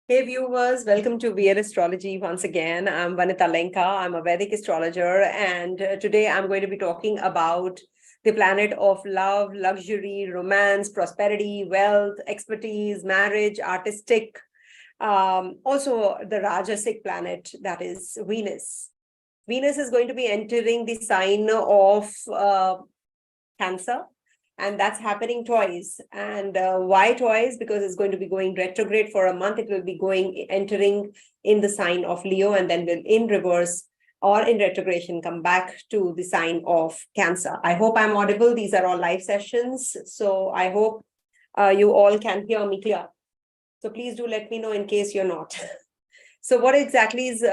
Hey viewers, welcome to Vedic Astrology once again. I'm Vanita Lenka. I'm a Vedic astrologer, and today I'm going to be talking about the planet of love, luxury, romance, prosperity, wealth, expertise, marriage, artistic, also the Rajasic planet, that is Venus. Venus is going to be entering the sign of Cancer, and that's happening twice. And why twice? Because it's going to be going retrograde for a month. It will be entering in the sign of Leo, and then will in reverse or in retrogression come back to the sign of Cancer. I hope I'm audible. These are all live sessions, so I hope you all can hear me clear. So please do let me know in case you're not. So what exactly is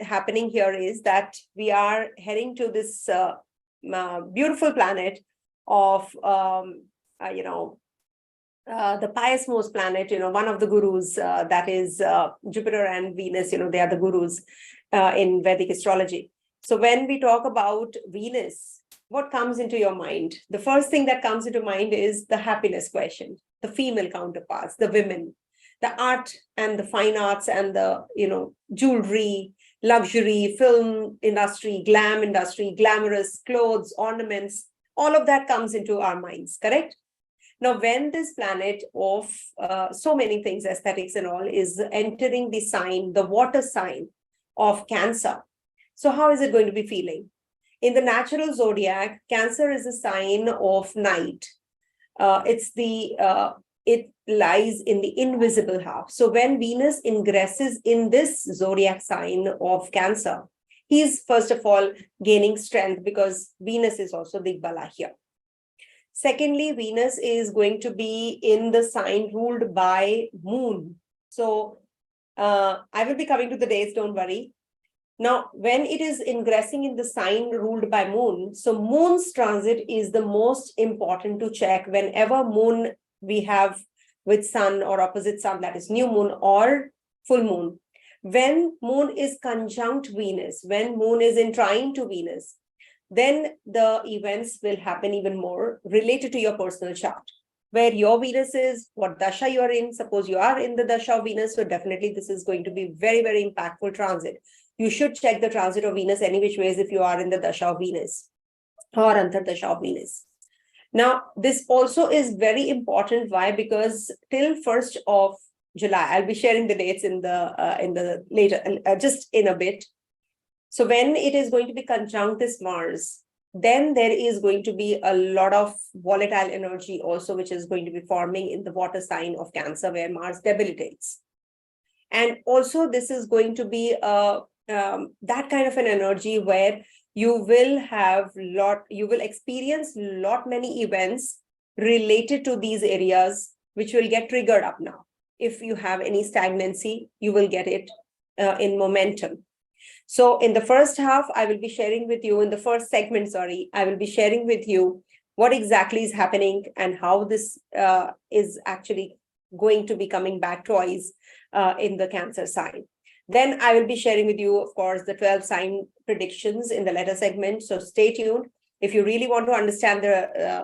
happening here is that we are heading to this beautiful planet of the pious most planet, one of the gurus, that is Jupiter and Venus. They are the gurus in Vedic astrology. So when we talk about Venus, what comes into your mind? The first thing that comes into mind is the happiness question, the female counterparts, the women, the art and the fine arts and the jewelry, luxury, film industry, glam industry, glamorous clothes, ornaments. All of that comes into our minds, correct? Now, when this planet of so many things, aesthetics and all, is entering the sign, the water sign of Cancer, so how is it going to be feeling? In the natural zodiac, Cancer is a sign of night. It lies in the invisible half. So when Venus ingresses in this zodiac sign of Cancer, he's first of all gaining strength because Venus is also Digbala here. Secondly, Venus is going to be in the sign ruled by Moon. So I will be coming to the dates, don't worry. Now, when it is ingressing in the sign ruled by Moon, so Moon's transit is the most important to check whenever Moon we have with Sun or opposite Sun, that is new Moon or full Moon. When Moon is conjunct Venus, when Moon is in trine to Venus, then the events will happen even more related to your personal chart, where your Venus is, what Dasha you are in. Suppose you are in the Dasha of Venus, so definitely this is going to be very, very impactful transit. You should check the transit of Venus any which ways if you are in the Dasha of Venus or Antardasha of Venus. Now, this also is very important. Why? Because till 1st of July, I'll be sharing the dates in the later, just in a bit. So when it is going to be conjunct this Mars, then there is going to be a lot of volatile energy also, which is going to be forming in the water sign of Cancer, where Mars debilitates. And also this is going to be that kind of an energy where you will experience many events related to these areas, which will get triggered up now. If you have any stagnancy, you will get it in momentum. So in the first half, I will be sharing with you, in the first segment, I will be sharing with you what exactly is happening and how this is actually going to be coming back twice in the Cancer sign. Then I will be sharing with you, of course, the 12 sign predictions in the later segment. So stay tuned. If you really want to understand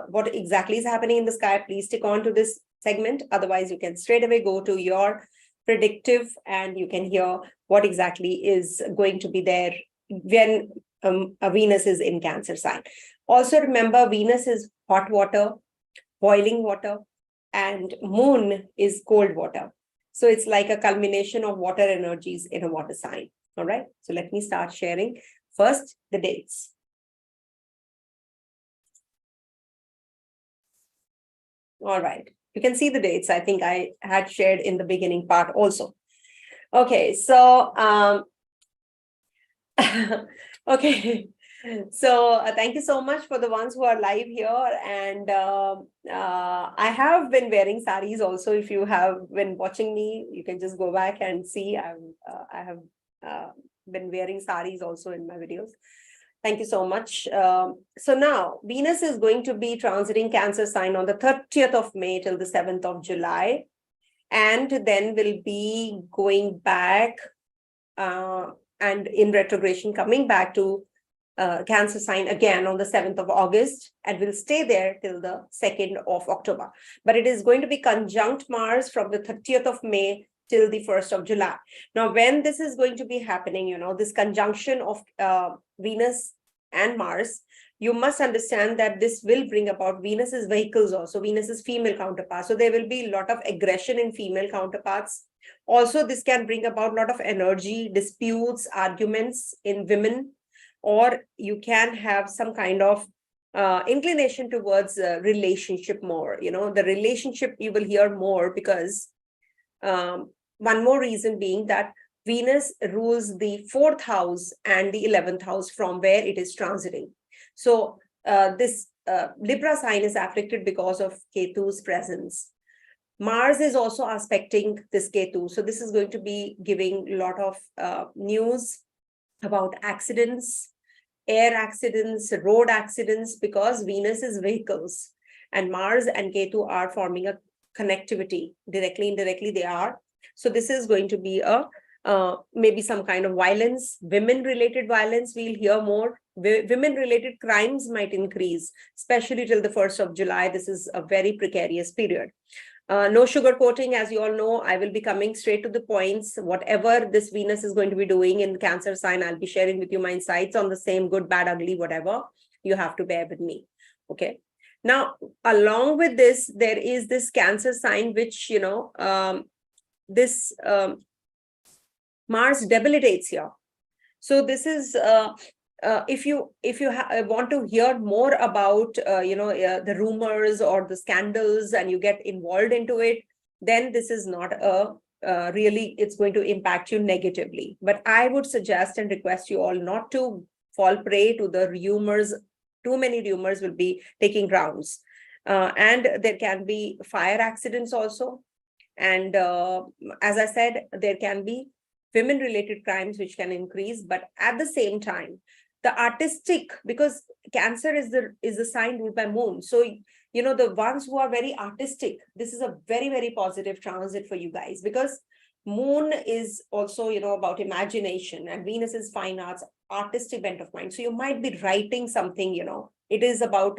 what exactly is happening in the sky, please stick on to this segment. Otherwise, you can straight away go to your predictive and you can hear what exactly is going to be there when a Venus is in Cancer sign. Also remember, Venus is hot water, boiling water, and Moon is cold water. So it's like a culmination of water energies in a water sign. All right. So let me start sharing first the dates. All right. You can see the dates. I think I had shared in the beginning part also. Okay. So, okay. So thank you so much for the ones who are live here. And I have been wearing saris also. If you have been watching me, you can just go back and see. I have been wearing saris also in my videos. Thank you so much. So now Venus is going to be transiting Cancer sign on the 30th of May till the 7th of July. And then will be going back and in retrogression coming back to Cancer sign again on the 7th of August and will stay there till the 2nd of October. But it is going to be conjunct Mars from the 30th of May till the 1st of July. Now, when this is going to be happening, this conjunction of Venus and Mars, you must understand that this will bring about Venus's vehicles also, Venus's female counterparts. So there will be a lot of aggression in female counterparts. Also, this can bring about a lot of energy, disputes, arguments in women, or you can have some kind of inclination towards relationship more. The relationship you will hear more because one more reason being that Venus rules the 4th house and the 11th house from where it is transiting. So this Libra sign is afflicted because of Ketu's presence. Mars is also aspecting this Ketu. So this is going to be giving a lot of news about accidents, air accidents, road accidents, because Venus is vehicles and Mars and Ketu are forming a connectivity. Directly, indirectly, they are. So this is going to be a maybe some kind of violence, women-related violence. We'll hear more. Women-related crimes might increase, especially till the 1st of July. This is a very precarious period. No sugarcoating, as you all know. I will be coming straight to the points. Whatever this Venus is going to be doing in Cancer sign, I'll be sharing with you my insights on the same, good, bad, ugly, whatever. You have to bear with me. Okay. Now, along with this, there is this Cancer sign, which, Mars debilitates here. So this is if you want to hear more about the rumors or the scandals and you get involved into it, then this is not a really, it's going to impact you negatively. But I would suggest and request you all not to fall prey to the rumors. Too many rumors will be taking rounds, and there can be fire accidents also. And as I said, there can be women-related crimes which can increase, but at the same time, the artistic, because Cancer is the sign ruled by Moon. So, the ones who are very artistic, this is a very, very positive transit for you guys, because Moon is also, about imagination, and Venus is fine arts, artistic bent of mind. So you might be writing something, it is about,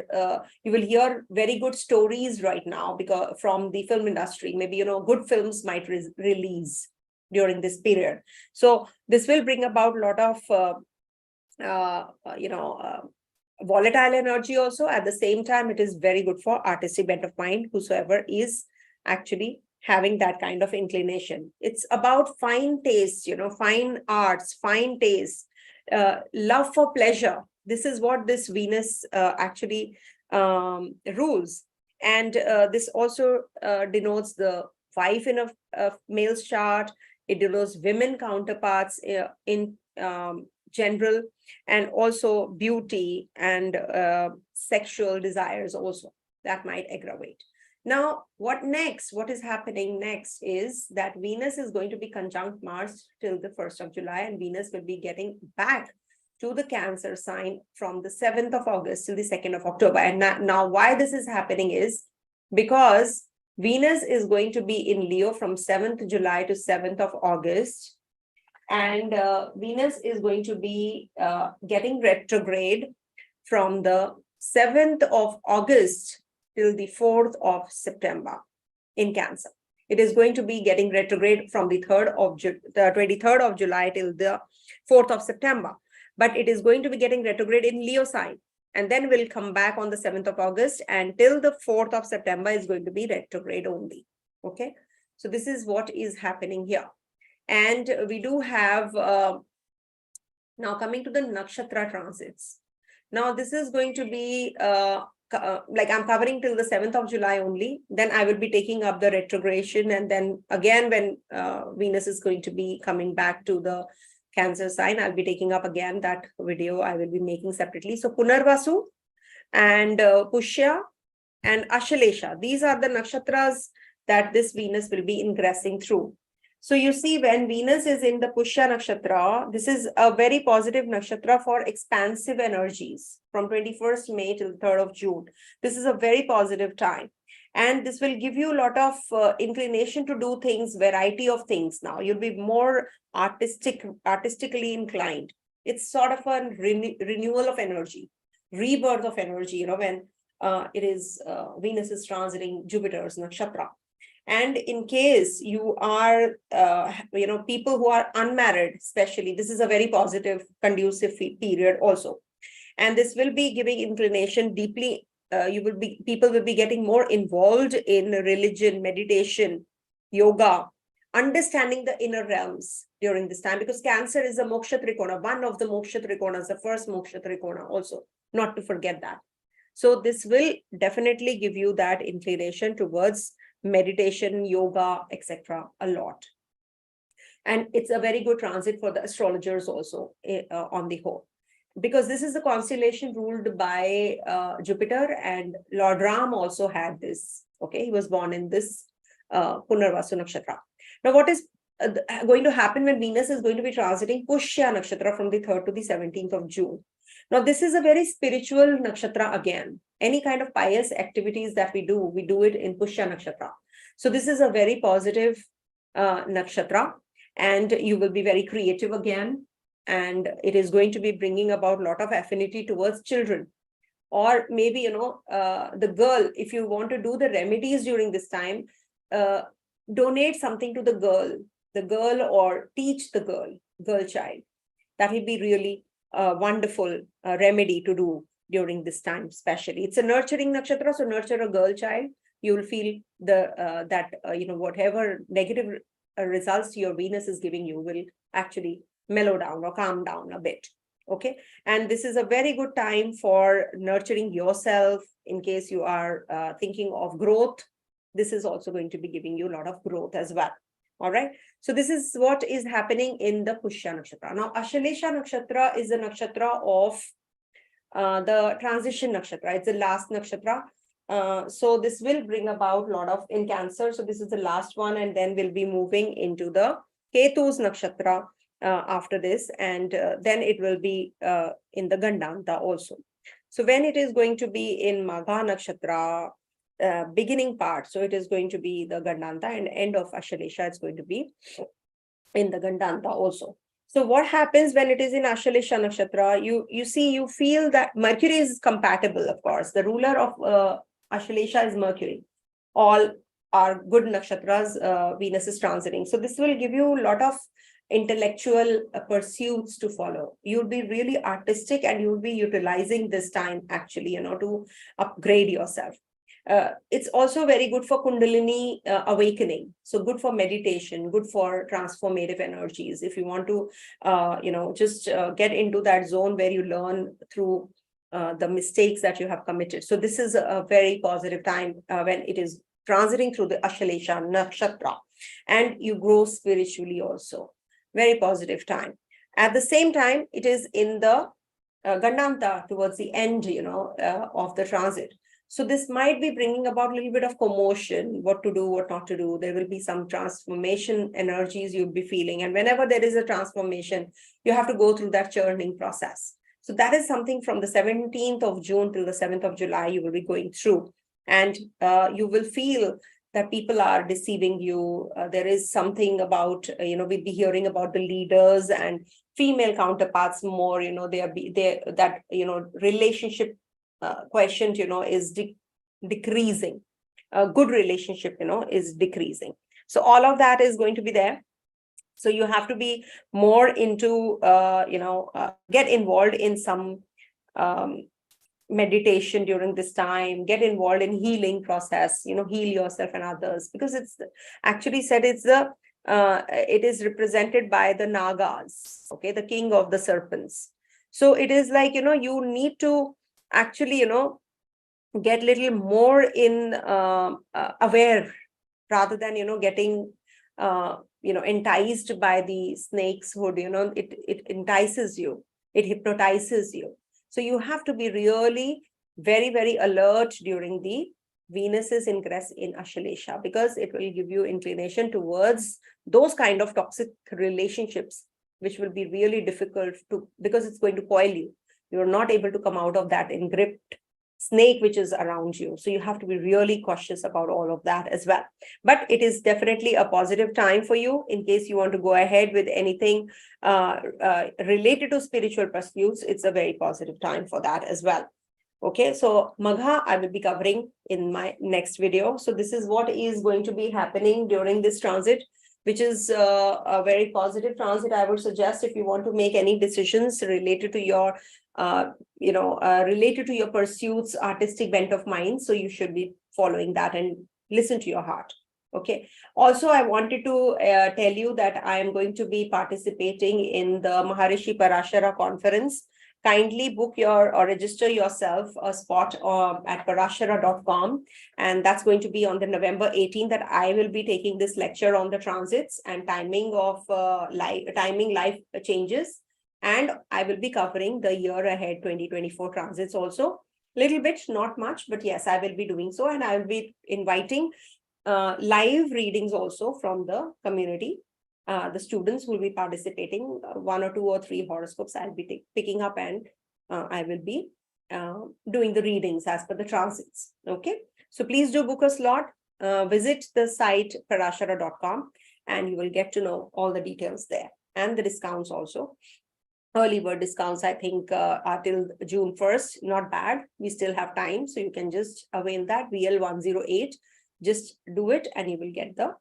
you will hear very good stories right now because from the film industry, maybe, good films might release during this period. So this will bring about a lot of, volatile energy also. At the same time, it is very good for artistic bent of mind, whosoever is actually having that kind of inclination. It's about fine taste, fine arts, fine taste, love for pleasure. This is what this Venus actually rules. And this also denotes the wife in a male's chart. It denotes women counterparts in general, and also beauty and sexual desires also that might aggravate. Now, what next? What is happening next is that Venus is going to be conjunct Mars till the 1st of July, and Venus will be getting back to the Cancer sign from the 7th of August till the 2nd of October. And now why this is happening is because Venus is going to be in Leo from 7th July to 7th of August. And Venus is going to be getting retrograde from the 7th of August till the 4th of September in Cancer. It is going to be getting retrograde from the 23rd of July till the 4th of September. But it is going to be getting retrograde in Leo sign. And then we'll come back on the 7th of August, and till the 4th of September is going to be retrograde only. Okay. So this is what is happening here. And we do have, now coming to the Nakshatra transits. Now this is going to be, like I'm covering till the 7th of July only. Then I will be taking up the retrogradation. And then again, when Venus is going to be coming back to the Cancer sign, I'll be taking up again that video I will be making separately. So Punarvasu and Pushya and Ashalesha, these are the nakshatras that this Venus will be ingressing through. So you see, when Venus is in the Pushya nakshatra, this is a very positive nakshatra for expansive energies from 21st May till 3rd of June. This is a very positive time. And this will give you a lot of inclination to do things, variety of things now. You'll be more artistically inclined. It's sort of a renewal of energy, rebirth of energy, when it is Venus is transiting Jupiter's nakshatra. And in case you are, people who are unmarried, especially, this is a very positive, conducive period also. And this will be giving inclination deeply. People will be getting more involved in religion, meditation, yoga, understanding the inner realms during this time, because Cancer is a moksha trikona, one of the moksha trikonas, the first moksha trikona also, not to forget that. So this will definitely give you that inclination towards meditation, yoga, etc. a lot. And it's a very good transit for the astrologers also on the whole, because this is the constellation ruled by Jupiter, and Lord Ram also had this. Okay, he was born in this Punarvasu Nakshatra. Now, what is going to happen when Venus is going to be transiting Pushya Nakshatra from the 3rd to the 17th of June? Now, this is a very spiritual nakshatra again. Any kind of pious activities that we do it in Pushya Nakshatra. So this is a very positive nakshatra, and you will be very creative again. And it is going to be bringing about a lot of affinity towards children. Or maybe, the girl, if you want to do the remedies during this time, donate something to the girl, or teach the girl child. That will be really wonderful remedy to do during this time, especially. It's a nurturing nakshatra, so nurture a girl child. You will feel that whatever negative results your Venus is giving you will actually mellow down or calm down a bit. Okay, and this is a very good time for nurturing yourself. In case you are thinking of growth, this is also going to be giving you a lot of growth as well. All right, so this is what is happening in the Pushya Nakshatra. Now, Ashalesha Nakshatra is the nakshatra of the transition nakshatra. It's the last nakshatra. So this will bring about a lot of in Cancer. So this is the last one, and then we'll be moving into the Ketu's nakshatra after this, and then it will be in the Gandanta also. So when it is going to be in Magha nakshatra, beginning part, so it is going to be the Gandanta, and end of Ashalesha is going to be in the Gandanta also. So what happens when it is in Ashalesha nakshatra? You feel that Mercury is compatible, of course. The ruler of Ashalesha is Mercury. All are good nakshatras, Venus is transiting. So this will give you a lot of intellectual pursuits to follow. You'll be really artistic, and you'll be utilizing this time actually, to upgrade yourself. It's also very good for Kundalini awakening. So good for meditation, good for transformative energies. If you want to, just get into that zone where you learn through the mistakes that you have committed. So this is a very positive time when it is transiting through the Ashalesha nakshatra, and you grow spiritually also. Very positive time. At the same time, it is in the Gandanta towards the end, of the transit. So this might be bringing about a little bit of commotion, what to do, what not to do. There will be some transformation energies you'll be feeling. And whenever there is a transformation, you have to go through that churning process. So that is something from the 17th of June till the 7th of July you will be going through. And you will feel that people are deceiving you. There is something about, we'll be hearing about the leaders and female counterparts more, relationship quotient, is decreasing. A good relationship, is decreasing. So all of that is going to be there. So you have to be more into, get involved in some meditation during this time, get involved in healing process, heal yourself and others, because it's actually said it is represented by the Nagas, okay, the king of the serpents. So it is like, you need to actually, get little more in aware, rather than, getting, enticed by the snake's hood, it entices you, it hypnotizes you. So you have to be really very, very alert during the Venus's ingress in Ashalesha, because it will give you inclination towards those kind of toxic relationships, which will be really difficult because it's going to coil you. You're not able to come out of that engripped snake which is around you. So you have to be really cautious about all of that as well. But it is definitely a positive time for you in case you want to go ahead with anything related to spiritual pursuits. It's a very positive time for that as well. Okay, so Magha, I will be covering in my next video. So this is what is going to be happening during this transit, which is a very positive transit. I would suggest if you want to make any decisions related to your, related to your pursuits, artistic bent of mind. So you should be following that and listen to your heart. Okay. Also, I wanted to tell you that I am going to be participating in the Maharishi Parashara conference. Kindly book your or register yourself a spot at parashara.com, and that's going to be on the November 18th that I will be taking this lecture on the transits and timing of life changes, and I will be covering the year ahead 2024 transits also. Little bit, not much, but yes, I will be doing so, and I will be inviting live readings also from the community. The students will be participating, 1 or 2 or 3 horoscopes I'll be picking up, and I will be doing the readings as per the transits. Okay, so please do book a slot. Visit the site parashara.com and you will get to know all the details there, and the discounts also. Early bird discounts, I think, are till June 1st. Not bad. We still have time, so you can just avail that. VL108. Just do it and you will get the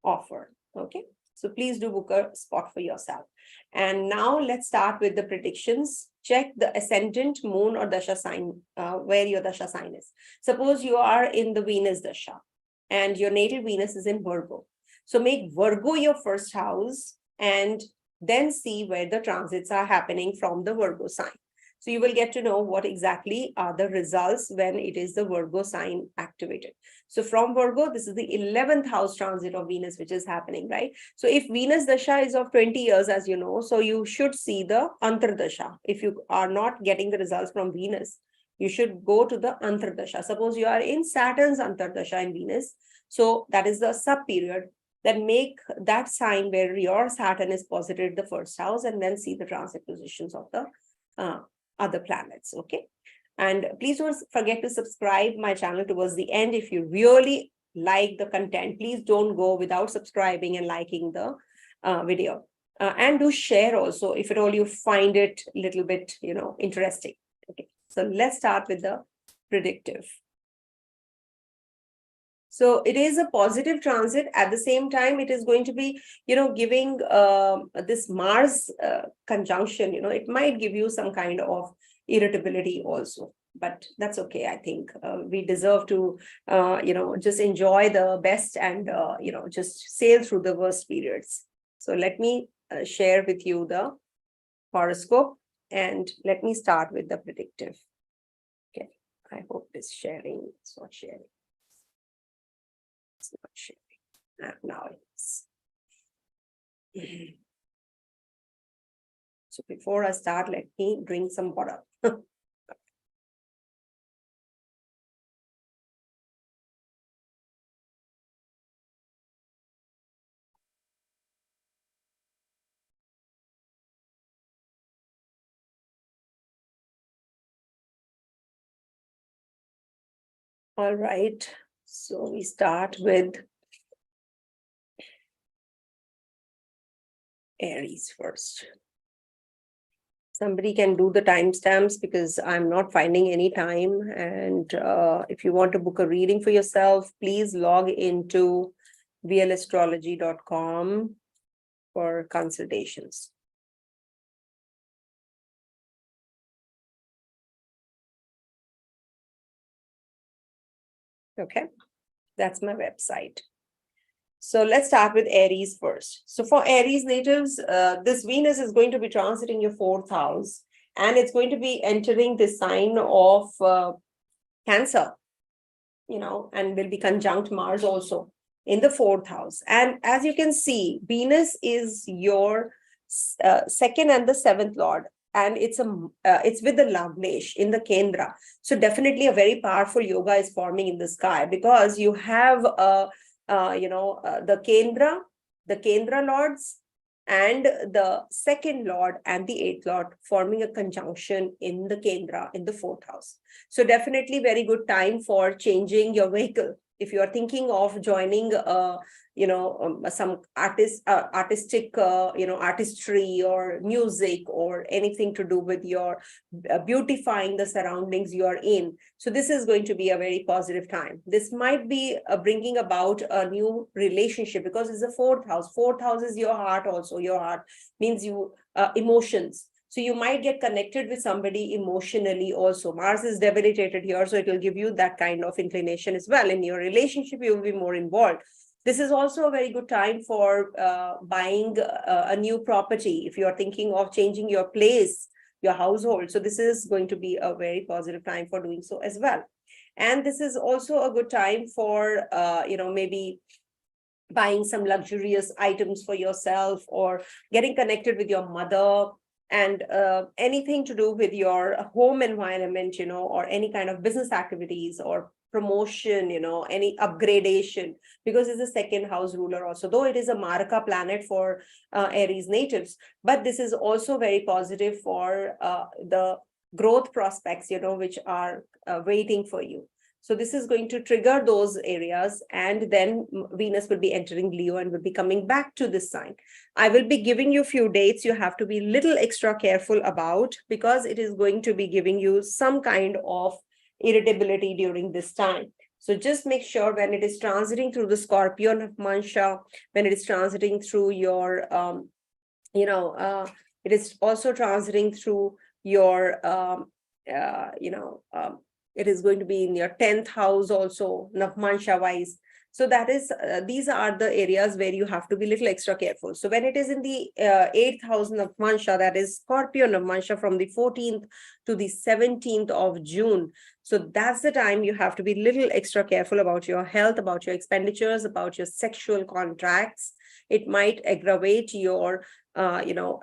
offer. Okay. So please do book a spot for yourself. And now let's start with the predictions. Check the ascendant, moon, or Dasha sign, where your Dasha sign is. Suppose you are in the Venus Dasha and your natal Venus is in Virgo. So make Virgo your first house and then see where the transits are happening from the Virgo sign. So you will get to know what exactly are the results when it is the Virgo sign activated. So from Virgo, this is the 11th house transit of Venus, which is happening, right? So if Venus Dasha is of 20 years, as you know, so you should see the Antardasha. If you are not getting the results from Venus, you should go to the Antardasha. Suppose you are in Saturn's Antardasha in Venus. So that is the sub period. Then make that sign where your Saturn is posited the first house and then see the transit positions of the other planets. Okay. And please don't forget to subscribe my channel towards the end. If you really like the content, please don't go without subscribing and liking the video. And do share also if at all you find it a little bit, interesting. Okay. So let's start with the predictive. So it is a positive transit. At the same time, it is going to be, giving this Mars conjunction, it might give you some kind of irritability also. But that's okay. I think we deserve to, just enjoy the best and, just sail through the worst periods. So let me share with you the horoscope and let me start with the predictive. Okay. I hope it's sharing. It's not sharing. It's not sharing. Now it is. So before I start, let me drink some water. All right. So we start with Aries first. Somebody can do the timestamps because I'm not finding any time. And if you want to book a reading for yourself, please log into velastrology.com for consultations. Okay, that's my website. So let's start with Aries first. So for Aries natives, this Venus is going to be transiting your 4th house, and it's going to be entering the sign of Cancer, and will be conjunct Mars also in the 4th house. And as you can see, Venus is your 2nd and the 7th lord, and it's with the Lavnesh in the Kendra. So definitely a very powerful yoga is forming in the sky because you have the Kendra lords and the 2nd lord and the 8th lord forming a conjunction in the Kendra in the 4th house. So definitely very good time for changing your vehicle. if you are thinking of joining some artistic artistry or music or anything to do with your beautifying the surroundings you are in. So this is going to be a very positive time. This might be bringing about a new relationship, because it's the fourth house. Fourth house is your heart also. Your heart means you emotions. So you might get connected with somebody emotionally also. Mars is debilitated here, so it will give you that kind of inclination as well. In your relationship, you will be more involved. This is also a very good time for buying a new property. If you are thinking of changing your place, your household. So this is going to be a very positive time for doing so as well. And this is also a good time for, maybe buying some luxurious items for yourself, or getting connected with your mother, and anything to do with your home environment, or any kind of business activities or promotion, any upgradation, because it's a second house ruler also, though it is a Maraka planet for Aries natives. But this is also very positive for the growth prospects, which are waiting for you. So this is going to trigger those areas, and then Venus will be entering Leo and will be coming back to this sign. I will be giving you a few dates you have to be a little extra careful about, because it is going to be giving you some kind of irritability during this time. So just make sure when it is transiting through the Scorpio Navmansha, when it is transiting through your, it is also transiting through your, it is going to be in your 10th house also, Navmansha wise. So that is, these are the areas where you have to be a little extra careful. So when it is in the 8th house Navmansha, that is Scorpio Navmansha, from the 14th to the 17th of June. So that's the time you have to be a little extra careful about your health, about your expenditures, about your sexual contracts. It might aggravate your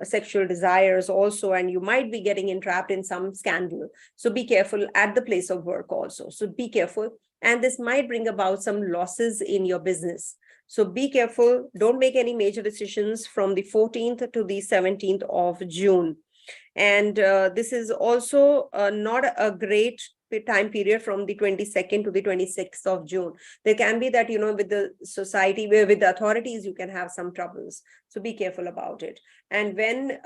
sexual desires also, and you might be getting entrapped in some scandal. So be careful at the place of work also. So be careful. And this might bring about some losses in your business. So be careful. Don't make any major decisions from the 14th to the 17th of June. And this is also not a great time period from the 22nd to the 26th of June. There can be that, with the society, with the authorities, you can have some troubles. So be careful about it. And when,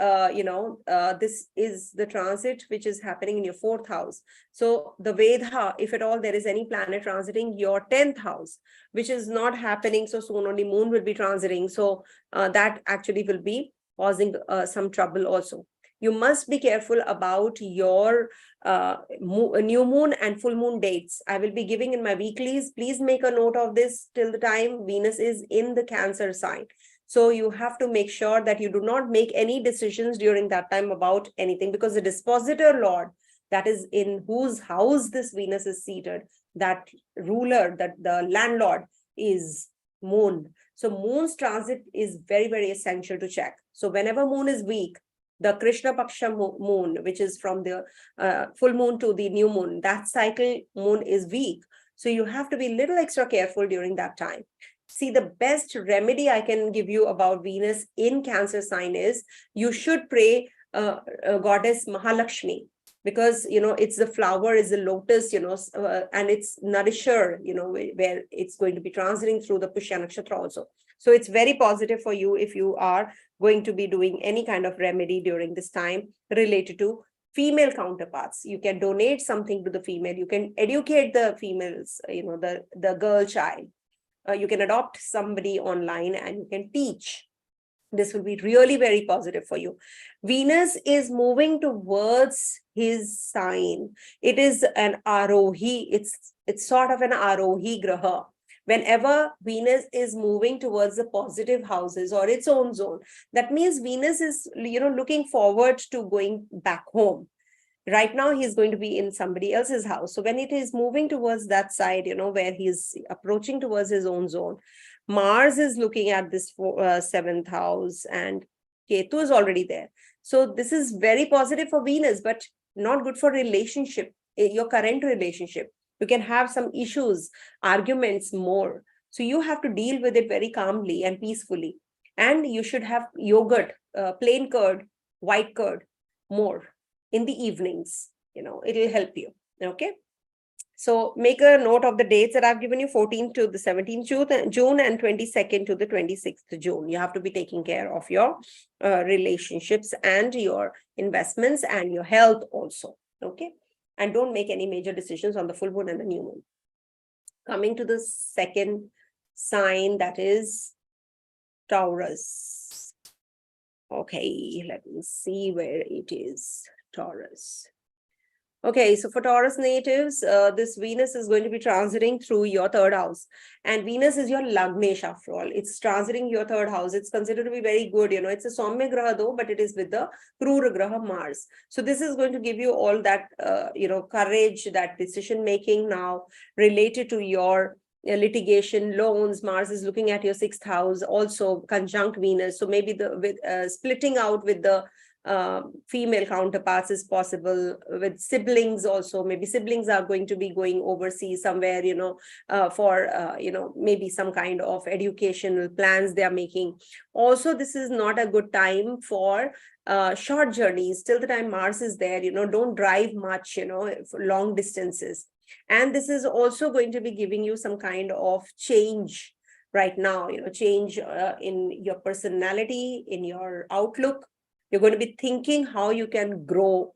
this is the transit which is happening in your 4th house. So the Vedha, if at all there is any planet transiting your 10th house, which is not happening so soon, only moon will be transiting. So that actually will be causing some trouble also. You must be careful about your new moon and full moon dates. I will be giving in my weeklies. Please make a note of this till the time Venus is in the Cancer sign. So you have to make sure that you do not make any decisions during that time about anything, because the dispositor lord, that is in whose house this Venus is seated, that ruler, that the landlord is moon. So moon's transit is very, very essential to check. So whenever moon is weak, the Krishna Paksha moon, which is from the full moon to the new moon, that cycle moon is weak. So you have to be a little extra careful during that time. See, the best remedy I can give you about Venus in Cancer sign is you should pray goddess Mahalakshmi, because, it's the flower, is the lotus, and it's nourisher, where it's going to be transiting through the Pushya Nakshatra also. So it's very positive for you if you are going to be doing any kind of remedy during this time related to female counterparts. You can donate something to the female. You can educate the females, the girl child. You can adopt somebody online and you can teach. This will be really very positive for you. Venus is moving towards his sign. It is an Arohi. It's sort of an Arohi Graha. Whenever Venus is moving towards the positive houses or its own zone, that means Venus is, looking forward to going back home. Right now, he's going to be in somebody else's house. So when it is moving towards that side, where he's approaching towards his own zone, Mars is looking at this 7th house and Ketu is already there. So this is very positive for Venus, but not good for relationship, your current relationship. You can have some issues, arguments more. So you have to deal with it very calmly and peacefully. And you should have yogurt, plain curd, white curd, more in the evenings. It will help you. Okay. So make a note of the dates that I've given you, 14th to the 17th June and 22nd to the 26th June. You have to be taking care of your relationships and your investments and your health also. Okay. And don't make any major decisions on the full moon and the new moon. Coming to the second sign, that is Taurus. Okay, let me see where it is. Taurus. Okay, so for Taurus natives, this Venus is going to be transiting through your third house. And Venus is your Lagnesh after all. It's transiting your third house. It's considered to be very good. It's a Soumya Graha though, but it is with the Krura Graha Mars. So this is going to give you all that, courage, that decision making now related to your litigation, loans. Mars is looking at your sixth house, also conjunct Venus. So maybe splitting out with the female counterparts is possible, with siblings also. Maybe siblings are going to be going overseas somewhere, for maybe some kind of educational plans they are making. Also, this is not a good time for short journeys. Till the time Mars is there, don't drive much, for long distances. And this is also going to be giving you some kind of change right now, change in your personality, in your outlook. You're going to be thinking how you can grow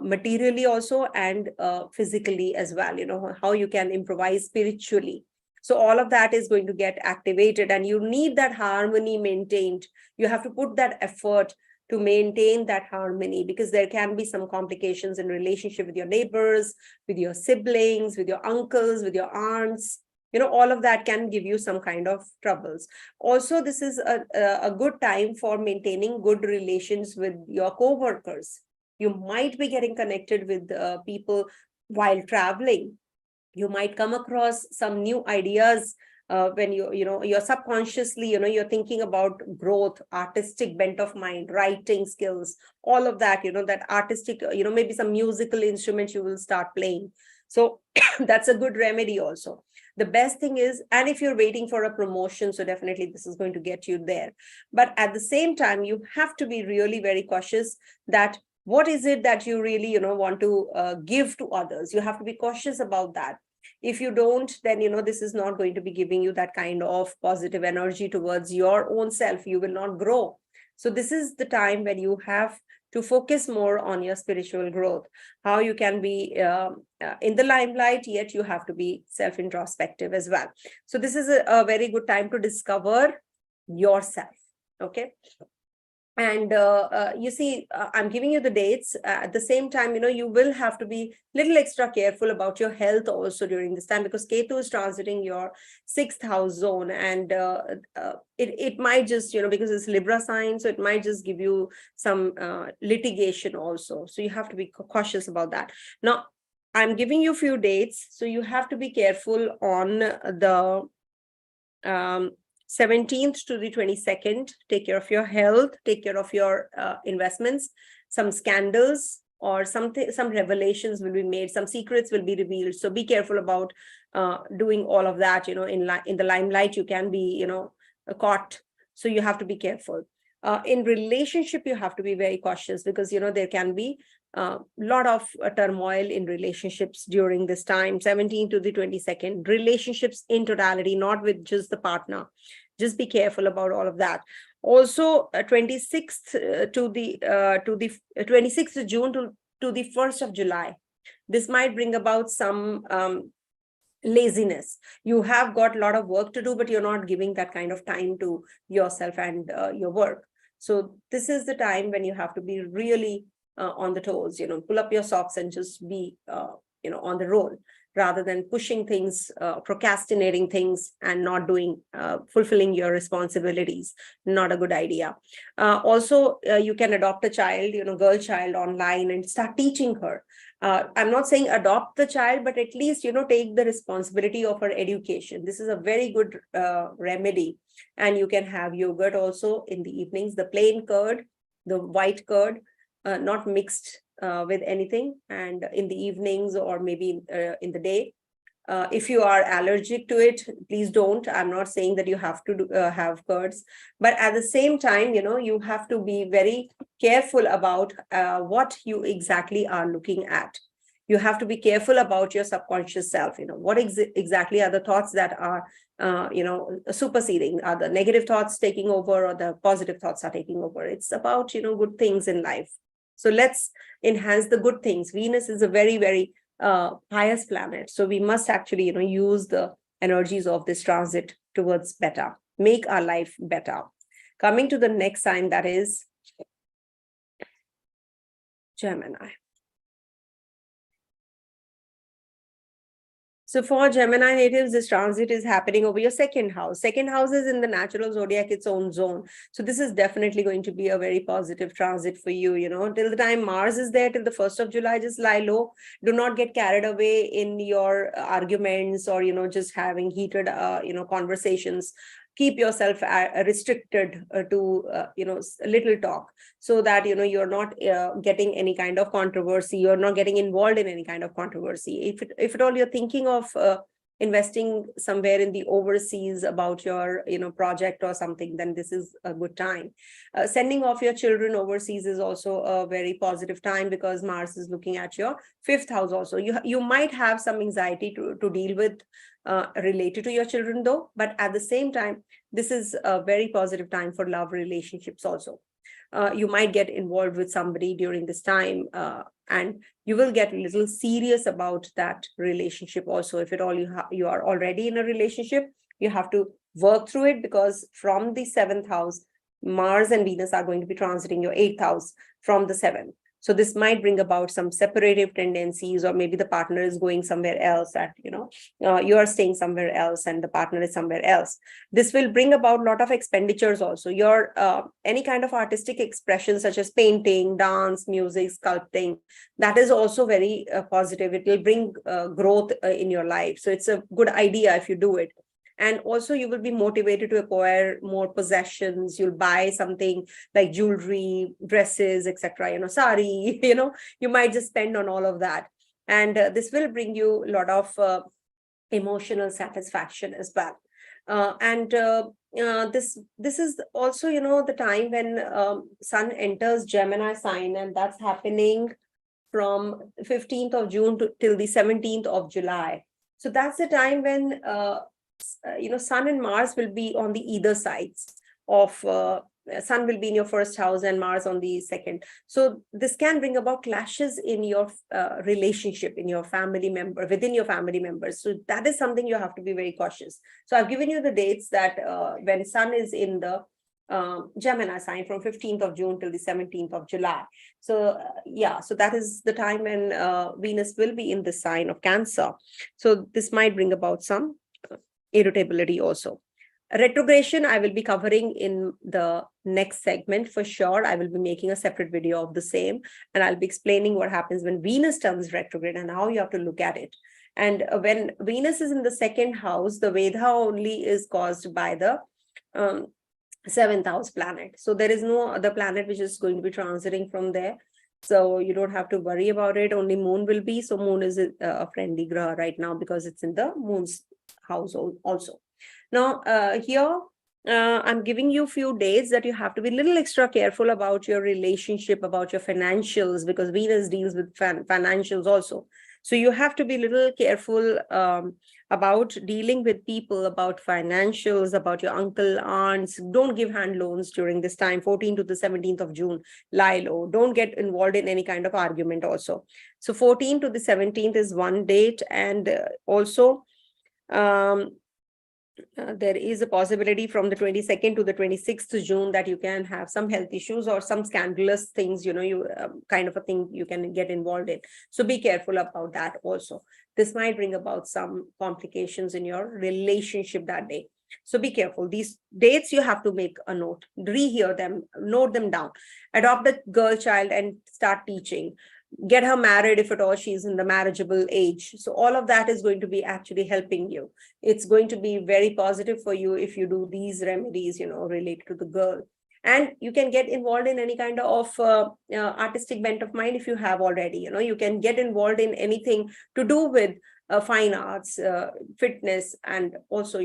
materially also, and physically as well, how you can improvise spiritually. So all of that is going to get activated, and you need that harmony maintained. You have to put that effort to maintain that harmony, because there can be some complications in relationship with your neighbors, with your siblings, with your uncles, with your aunts. All of that can give you some kind of troubles. Also, this is a good time for maintaining good relations with your co-workers. You might be getting connected with people while traveling. You might come across some new ideas when you're subconsciously, you're thinking about growth, artistic bent of mind, writing skills, all of that, that artistic, maybe some musical instruments you will start playing. So that's a good remedy also. The best thing is, and if you're waiting for a promotion, so definitely this is going to get you there. But at the same time, you have to be really very cautious that what is it that you really, want to give to others. You have to be cautious about that. If you don't, then, this is not going to be giving you that kind of positive energy towards your own self. You will not grow. So this is the time when you have to focus more on your spiritual growth, how you can be in the limelight, yet you have to be self-introspective as well. So this is a very good time to discover yourself. Okay. And you see, I'm giving you the dates. At the same time, you will have to be a little extra careful about your health also during this time, because Ketu is transiting your sixth house zone, and it might just, because it's Libra sign, so it might just give you some litigation also. So you have to be cautious about that. Now, I'm giving you a few dates, so you have to be careful on the 17th to the 22nd. Take care of your health, take care of your investments. Some scandals or some revelations will be made, some secrets will be revealed. So be careful about doing all of that. In the limelight, you can be, caught. So you have to be careful. In relationship, you have to be very cautious, because, there can be a lot of turmoil in relationships during this time, 17th to the 22nd. Relationships in totality, not with just the partner. Just be careful about all of that. Also, 26th to the 26th of June to the 1st of July. This might bring about some laziness. You have got a lot of work to do, but you're not giving that kind of time to yourself and your work. So this is the time when you have to be really on the toes, pull up your socks and just be, on the roll, rather than pushing things, procrastinating things, and not doing, fulfilling your responsibilities. Not a good idea. Also, you can adopt a child, girl child online, and start teaching her. I'm not saying adopt the child, but at least, take the responsibility of her education. This is a very good remedy. And you can have yogurt also in the evenings, the plain curd, the white curd, not mixed with anything, and in the evenings or maybe in the day. If you are allergic to it, please don't. I'm not saying that you have to have curds, but at the same time, you have to be very careful about what you exactly are looking at. You have to be careful about your subconscious self. What exactly are the thoughts that are superseding? Are the negative thoughts taking over, or the positive thoughts are taking over? It's about good things in life. So let's enhance the good things. Venus is a very, very pious planet, so we must actually use the energies of this transit towards better, make our life better. Coming to the next sign, that is Gemini. So for Gemini natives, this transit is happening over your second house. Second house is in the natural zodiac, its own zone. So this is definitely going to be a very positive transit for you. Till the time Mars is there, till the 1st of July, just lie low. Do not get carried away in your arguments, or, just having heated, conversations. Keep yourself restricted to little talk, so that you're not getting any kind of controversy, you're not getting involved in any kind of controversy. If at all you're thinking of investing somewhere in the overseas about your project or something, then this is a good time. Sending off your children overseas is also a very positive time, because Mars is looking at your 5th house also. You might have some anxiety to deal with related to your children though, but at the same time, this is a very positive time for love relationships also. You might get involved with somebody during this time, and you will get a little serious about that relationship also. If at all you are already in a relationship, you have to work through it, because from the 7th house, Mars and Venus are going to be transiting your 8th house from the 7th. So this might bring about some separative tendencies, or maybe the partner is going somewhere else, that you are staying somewhere else and the partner is somewhere else. This will bring about a lot of expenditures also. Your any kind of artistic expression, such as painting, dance, music, sculpting, that is also very positive. It will bring growth in your life. So it's a good idea if you do it. And also you will be motivated to acquire more possessions. You'll buy something like jewelry, dresses, etc. Sari, you might just spend on all of that. And this will bring you a lot of emotional satisfaction as well. This is also, the time when Sun enters Gemini sign, and that's happening from 15th of June till the 17th of July. So that's the time when Sun and Mars will be on the either sides of Sun will be in your 1st house and Mars on the 2nd. So this can bring about clashes in your relationship, in your family member, within your family members. So that is something you have to be very cautious. So I've given you the dates that when Sun is in the Gemini sign from 15th of June till the 17th of July. So so that is the time when Venus will be in the sign of Cancer. So this might bring about some irritability also. Retrogression I will be covering in the next segment for sure. I will be making a separate video of the same, and I'll be explaining what happens when Venus turns retrograde and how you have to look at it. And when Venus is in the 2nd house, the Veda only is caused by the 7th house planet. So there is no other planet which is going to be transiting from there. So you don't have to worry about it. Only Moon will be. So Moon is a friendly graha right now, because it's in the Moon's house also. Now here I'm giving you a few dates that you have to be a little extra careful about your relationship, about your financials, because Venus deals with financials also. So you have to be a little careful about dealing with people, about financials, about your uncle, aunts. Don't give hand loans during this time, 14th to the 17th of June. Lie low. Don't get involved in any kind of argument also. So 14th to the 17th is one date, and also there is a possibility from the 22nd to the 26th of June that you can have some health issues or some scandalous things, kind of a thing you can get involved in. So be careful about that also. This might bring about some complications in your relationship that day. So be careful. These dates you have to make a note, rehear them, note them down. Adopt the girl child and start teaching. Get her married if at all she's in the marriageable age. So all of that is going to be actually helping you. It's going to be very positive for you if you do these remedies, related to the girl. And you can get involved in any kind of artistic bent of mind if you have already. You can get involved in anything to do with fine arts, fitness, and also,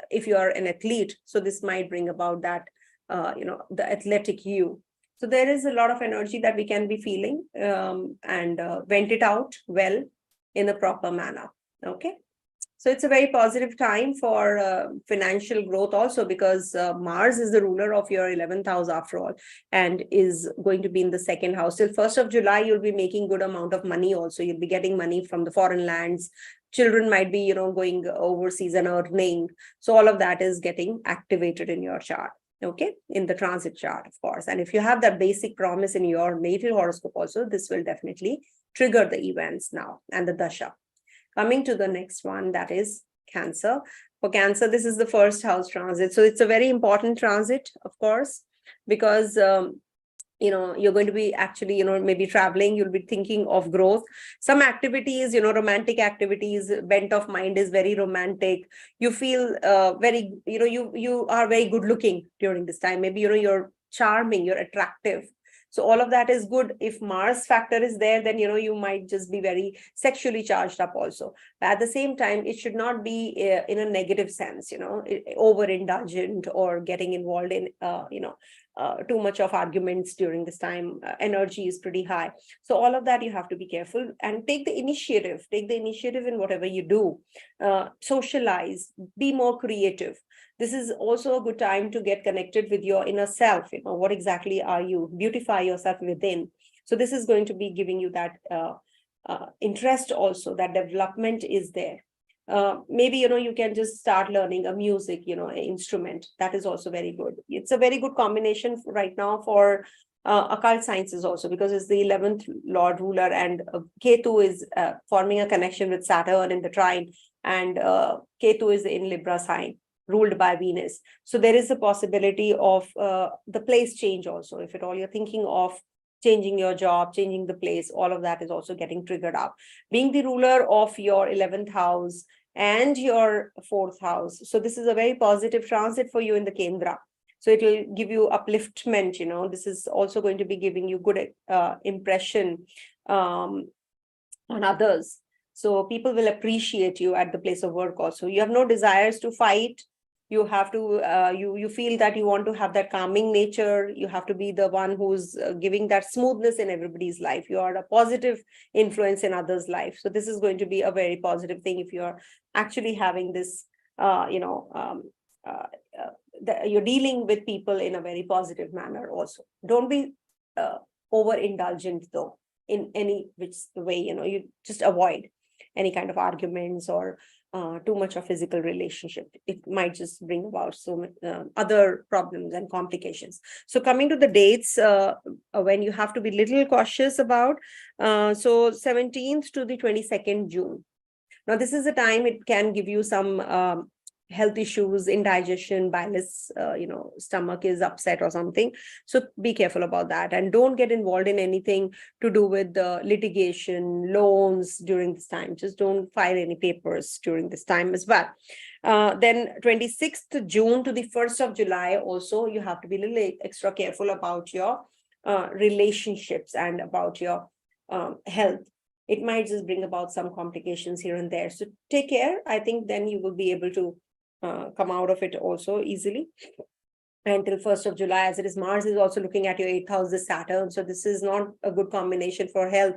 if you are an athlete. So this might bring about that, the athletic you. So there is a lot of energy that we can be feeling and vent it out well in a proper manner. Okay. So it's a very positive time for financial growth also, because Mars is the ruler of your 11th house after all, and is going to be in the second house. Till 1st of July, you'll be making good amount of money also. You'll be getting money from the foreign lands. Children might be, going overseas and earning. So all of that is getting activated in your chart. Okay, in the transit chart, of course. And if you have that basic promise in your natal horoscope also, this will definitely trigger the events now and the Dasha. Coming to the next one, that is Cancer. For Cancer, this is the first house transit. So it's a very important transit, of course, because, you're going to be actually, maybe traveling, you'll be thinking of growth. Some activities, romantic activities, bent of mind is very romantic. You feel very, you are very good looking during this time. Maybe, you're charming, you're attractive. So all of that is good. If Mars factor is there, then, you might just be very sexually charged up also. But at the same time, it should not be in a negative sense, overindulgent or getting involved in, too much of arguments during this time. Energy is pretty high. So all of that you have to be careful and take the initiative. Take the initiative in whatever you do. Socialize, be more creative. This is also a good time to get connected with your inner self. What exactly are you? Beautify yourself within. So this is going to be giving you that interest also, that development is there. Maybe, you can just start learning a music, an instrument. That is also very good. It's a very good combination right now for occult sciences also, because it's the 11th Lord ruler, and Ketu is forming a connection with Saturn in the trine, and Ketu is in Libra sign, ruled by Venus. So there is a possibility of the place change also. If at all you're thinking of changing your job, changing the place, all of that is also getting triggered up. Being the ruler of your 11th house and your 4th house. So this is a very positive transit for you in the Kendra. So it will give you upliftment, This is also going to be giving you good impression on others. So people will appreciate you at the place of work also. You have no desires to fight. You have to, you feel that you want to have that calming nature. You have to be the one who's giving that smoothness in everybody's life. You are a positive influence in others' life. So this is going to be a very positive thing if you're actually having this, you're dealing with people in a very positive manner also. Don't be overindulgent though, in any which way, you just avoid any kind of arguments or too much of physical relationship. It might just bring about so many other problems and complications. So coming to the dates, when you have to be little cautious about, so 17th to the 22nd June. Now, this is the time it can give you some health issues, indigestion, bilious, stomach is upset or something. So be careful about that, and don't get involved in anything to do with the litigation, loans during this time. Just don't file any papers during this time as well. Then 26th June to the 1st of July also, you have to be a little extra careful about your relationships and about your health. It might just bring about some complications here and there. So take care. I think then you will be able to come out of it also easily until 1st of July, as it is Mars is also looking at your 8th house, the Saturn. So this is not a good combination for health.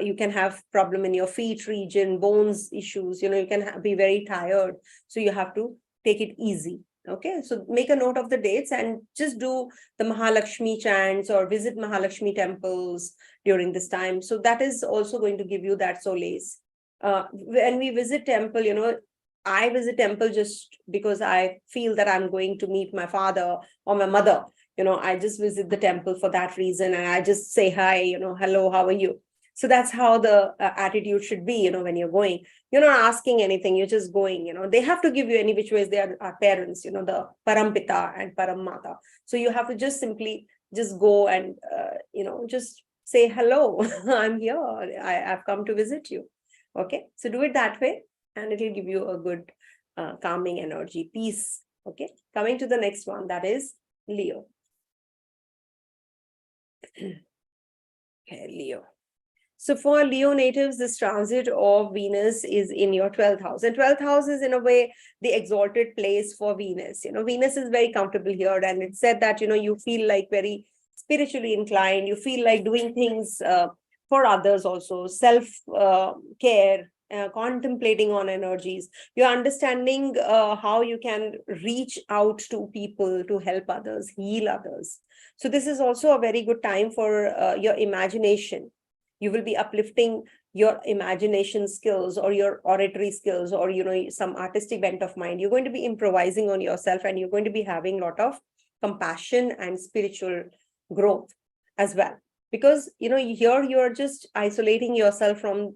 You can have problem in your feet region, bones issues, you can be very tired. So you have to take it easy. Okay, so make a note of the dates and just do the Mahalakshmi chants or visit Mahalakshmi temples during this time. So that is also going to give you that solace. When we visit temple, I visit temple just because I feel that I'm going to meet my father or my mother. I just visit the temple for that reason. And I just say, hi, hello, how are you? So that's how the attitude should be, when you're going. You're not asking anything, you're just going, They have to give you any which ways. They are our parents, the Parampita and Parammata. So you have to just simply just go and, just say, hello, I'm here. I've come to visit you. Okay, so do it that way. And it will give you a good calming energy, peace. Okay, coming to the next one, that is Leo. Okay, Leo. So for Leo natives, this transit of Venus is in your 12th house. And 12th house is in a way the exalted place for Venus. Venus is very comfortable here. And it said that, you feel like very spiritually inclined. You feel like doing things for others also, self-care, contemplating on energies. You're understanding how you can reach out to people to help others, heal others. So this is also a very good time for your imagination. You will be uplifting your imagination skills or your oratory skills, or some artistic bent of mind. You're going to be improvising on yourself, and you're going to be having a lot of compassion and spiritual growth as well, because here you're just isolating yourself from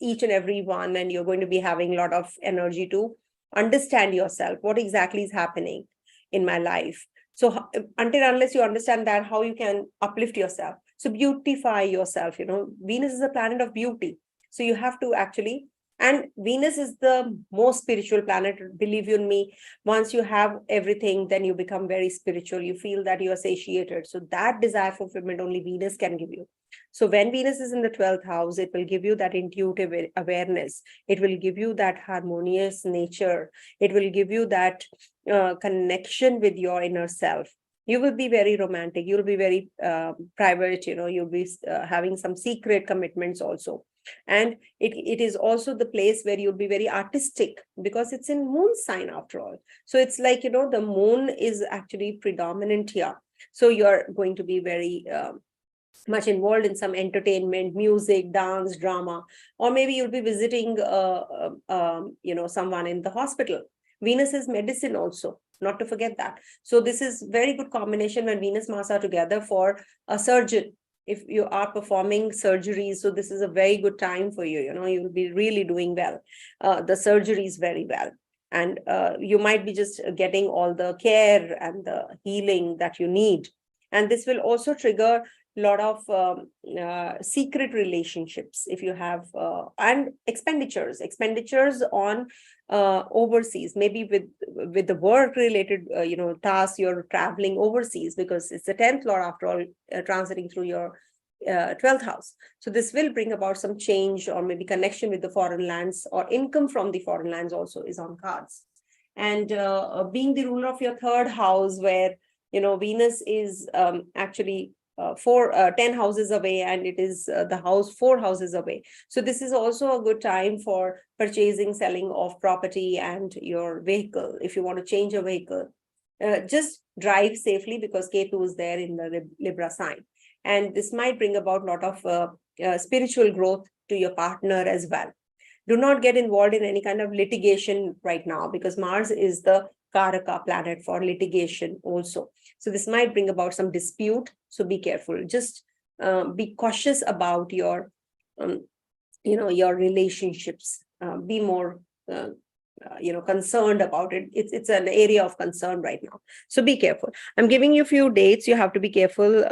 each and every one, and you're going to be having a lot of energy to understand yourself, what exactly is happening in my life. So until unless you understand that, how you can uplift yourself. So beautify yourself. Venus is a planet of beauty. So you have to actually, and Venus is the most spiritual planet, believe you me. Once you have everything, then you become very spiritual. You feel that you are satiated. So that desire fulfillment only Venus can give you. So when Venus is in the 12th house, it will give you that intuitive awareness. It will give you that harmonious nature. It will give you that connection with your inner self. You will be very romantic. You'll be very private. You'll be having some secret commitments also. And it is also the place where you'll be very artistic, because it's in moon sign after all. So it's like, the moon is actually predominant here. So you're going to be very much involved in some entertainment, music, dance, drama, or maybe you'll be visiting, someone in the hospital. Venus is medicine also, not to forget that. So this is very good combination when Venus Mars are together for a surgeon. If you are performing surgeries, so this is a very good time for you. You'll be really doing well. The surgeries very well. And you might be just getting all the care and the healing that you need. And this will also trigger a lot of secret relationships if you have, and expenditures on overseas, maybe with the work related tasks. You're traveling overseas because it's the 10th lord after all, transiting through your 12th house. So this will bring about some change, or maybe connection with the foreign lands, or income from the foreign lands also is on cards. And being the ruler of your 3rd house, where Venus is actually 10 houses away, and it is the house 4 houses away. So this is also a good time for purchasing, selling of property and your vehicle. If you want to change a vehicle, just drive safely, because Ketu is there in the Libra sign. And this might bring about a lot of spiritual growth to your partner as well. Do not get involved in any kind of litigation right now, because Mars is the Karaka planet for litigation also. So this might bring about some dispute. So be careful. Just be cautious about your, your relationships. Be more, concerned about it. It's an area of concern right now. So be careful. I'm giving you a few dates. You have to be careful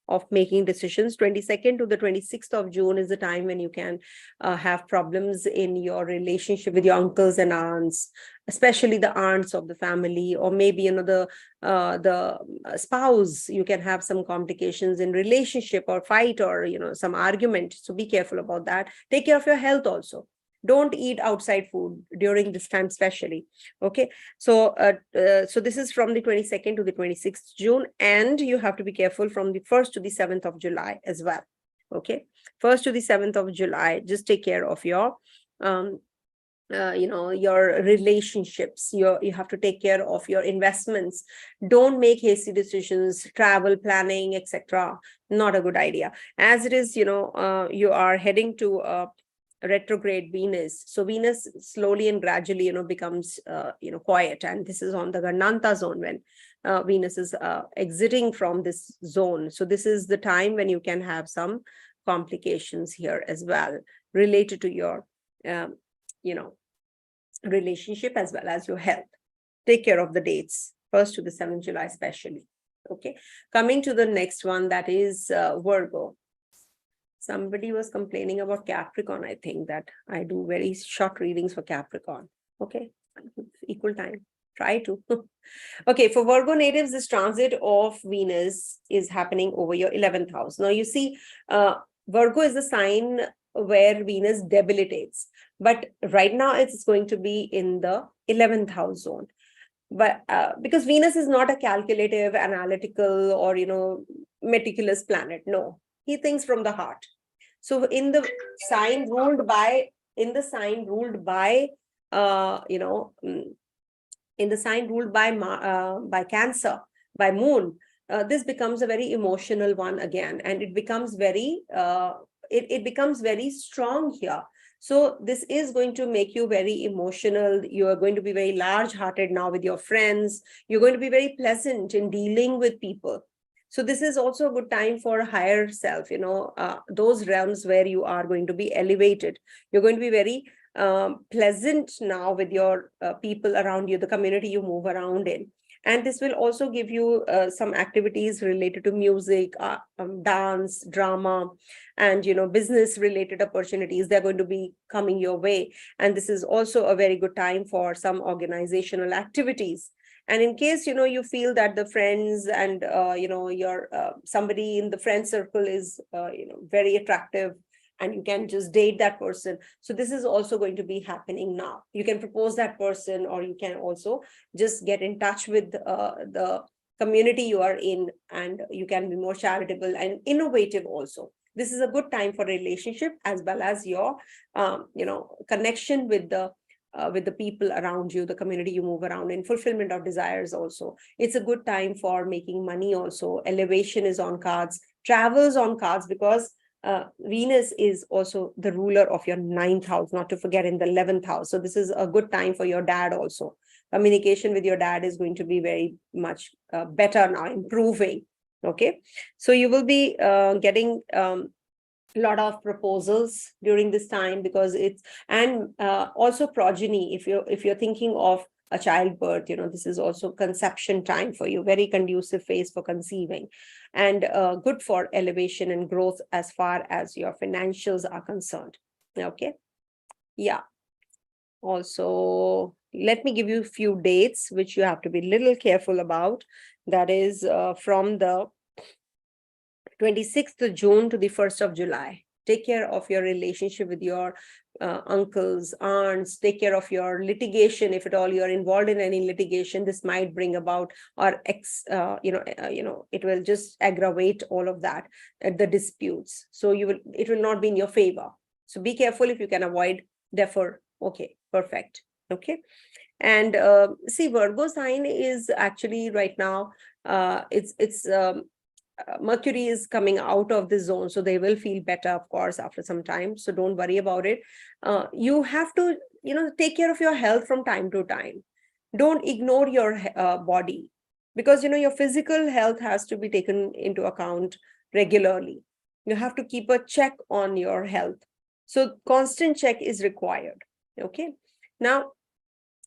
of making decisions. 22nd to the 26th of June is the time when you can have problems in your relationship with your uncles and aunts, especially the aunts of the family, or maybe the spouse. You can have some complications in relationship, or fight, or some argument. So be careful about that. Take care of your health also. Don't eat outside food during this time, especially. Okay. So so this is from the 22nd to the 26th June, and you have to be careful from the 1st to the 7th of July as well. Okay. 1st to the 7th of July, just take care of your your relationships. You have to take care of your investments. Don't make hasty decisions, travel planning, etc. Not a good idea, as it is. You are heading to retrograde Venus. So Venus slowly and gradually becomes quiet, and this is on the Gananta zone when Venus is exiting from this zone. So this is the time when you can have some complications here as well, related to your relationship as well as your health. Take care of the dates, 1st to the 7th July especially. Okay. Coming to the next one, that is Virgo. Somebody was complaining about Capricorn. I think that I do very short readings for Capricorn. Okay, equal time. Try to. Okay, for Virgo natives, this transit of Venus is happening over your 11th house. Now, you see, Virgo is the sign where Venus debilitates. But right now, it's going to be in the 11th house zone. But because Venus is not a calculative, analytical, or meticulous planet. No, he thinks from the heart. So in the sign ruled by in the sign ruled by in the sign ruled by Cancer, by Moon, this becomes a very emotional one again, and it becomes very it becomes very strong here. So this is going to make you very emotional. You are going to be very large-hearted now with your friends. You're going to be very pleasant in dealing with people. So this is also a good time for higher self, those realms where you are going to be elevated. You're going to be very pleasant now with your people around you, the community you move around in. And this will also give you some activities related to music, dance, drama, and business related opportunities. They're going to be coming your way. And this is also a very good time for some organizational activities. And in case you feel that the friends and your somebody in the friend circle is very attractive, and you can just date that person. So this is also going to be happening now. You can propose that person, or you can also just get in touch with the community you are in, and you can be more charitable and innovative also. This is a good time for relationship, as well as your connection with the people around you, the community you move around in, fulfillment of desires also. It's a good time for making money also. Elevation is on cards, travels on cards, because Venus is also the ruler of your 9th house, not to forget, in the 11th house. So this is a good time for your dad also. Communication with your dad is going to be very much better now, improving. Okay, so you will be getting a lot of proposals during this time, because it's, and also progeny. If you're thinking of a childbirth, this is also conception time for you, very conducive phase for conceiving, and good for elevation and growth as far as your financials are concerned. Okay, yeah. Also, let me give you a few dates which you have to be a little careful about. That is from the 26th of June to the 1st of July. Take care of your relationship with your uncles, aunts. Take care of your litigation. If at all you're involved in any litigation, this might bring about, or it will just aggravate all of that, the disputes. So it will not be in your favor. So be careful. If you can avoid, defer. Okay, perfect. Okay. And see, Virgo sign is actually right now, Mercury is coming out of the zone, so they will feel better, of course, after some time. So don't worry about it. You have to, take care of your health from time to time. Don't ignore your body, because, your physical health has to be taken into account regularly. You have to keep a check on your health. So constant check is required. Okay. Now,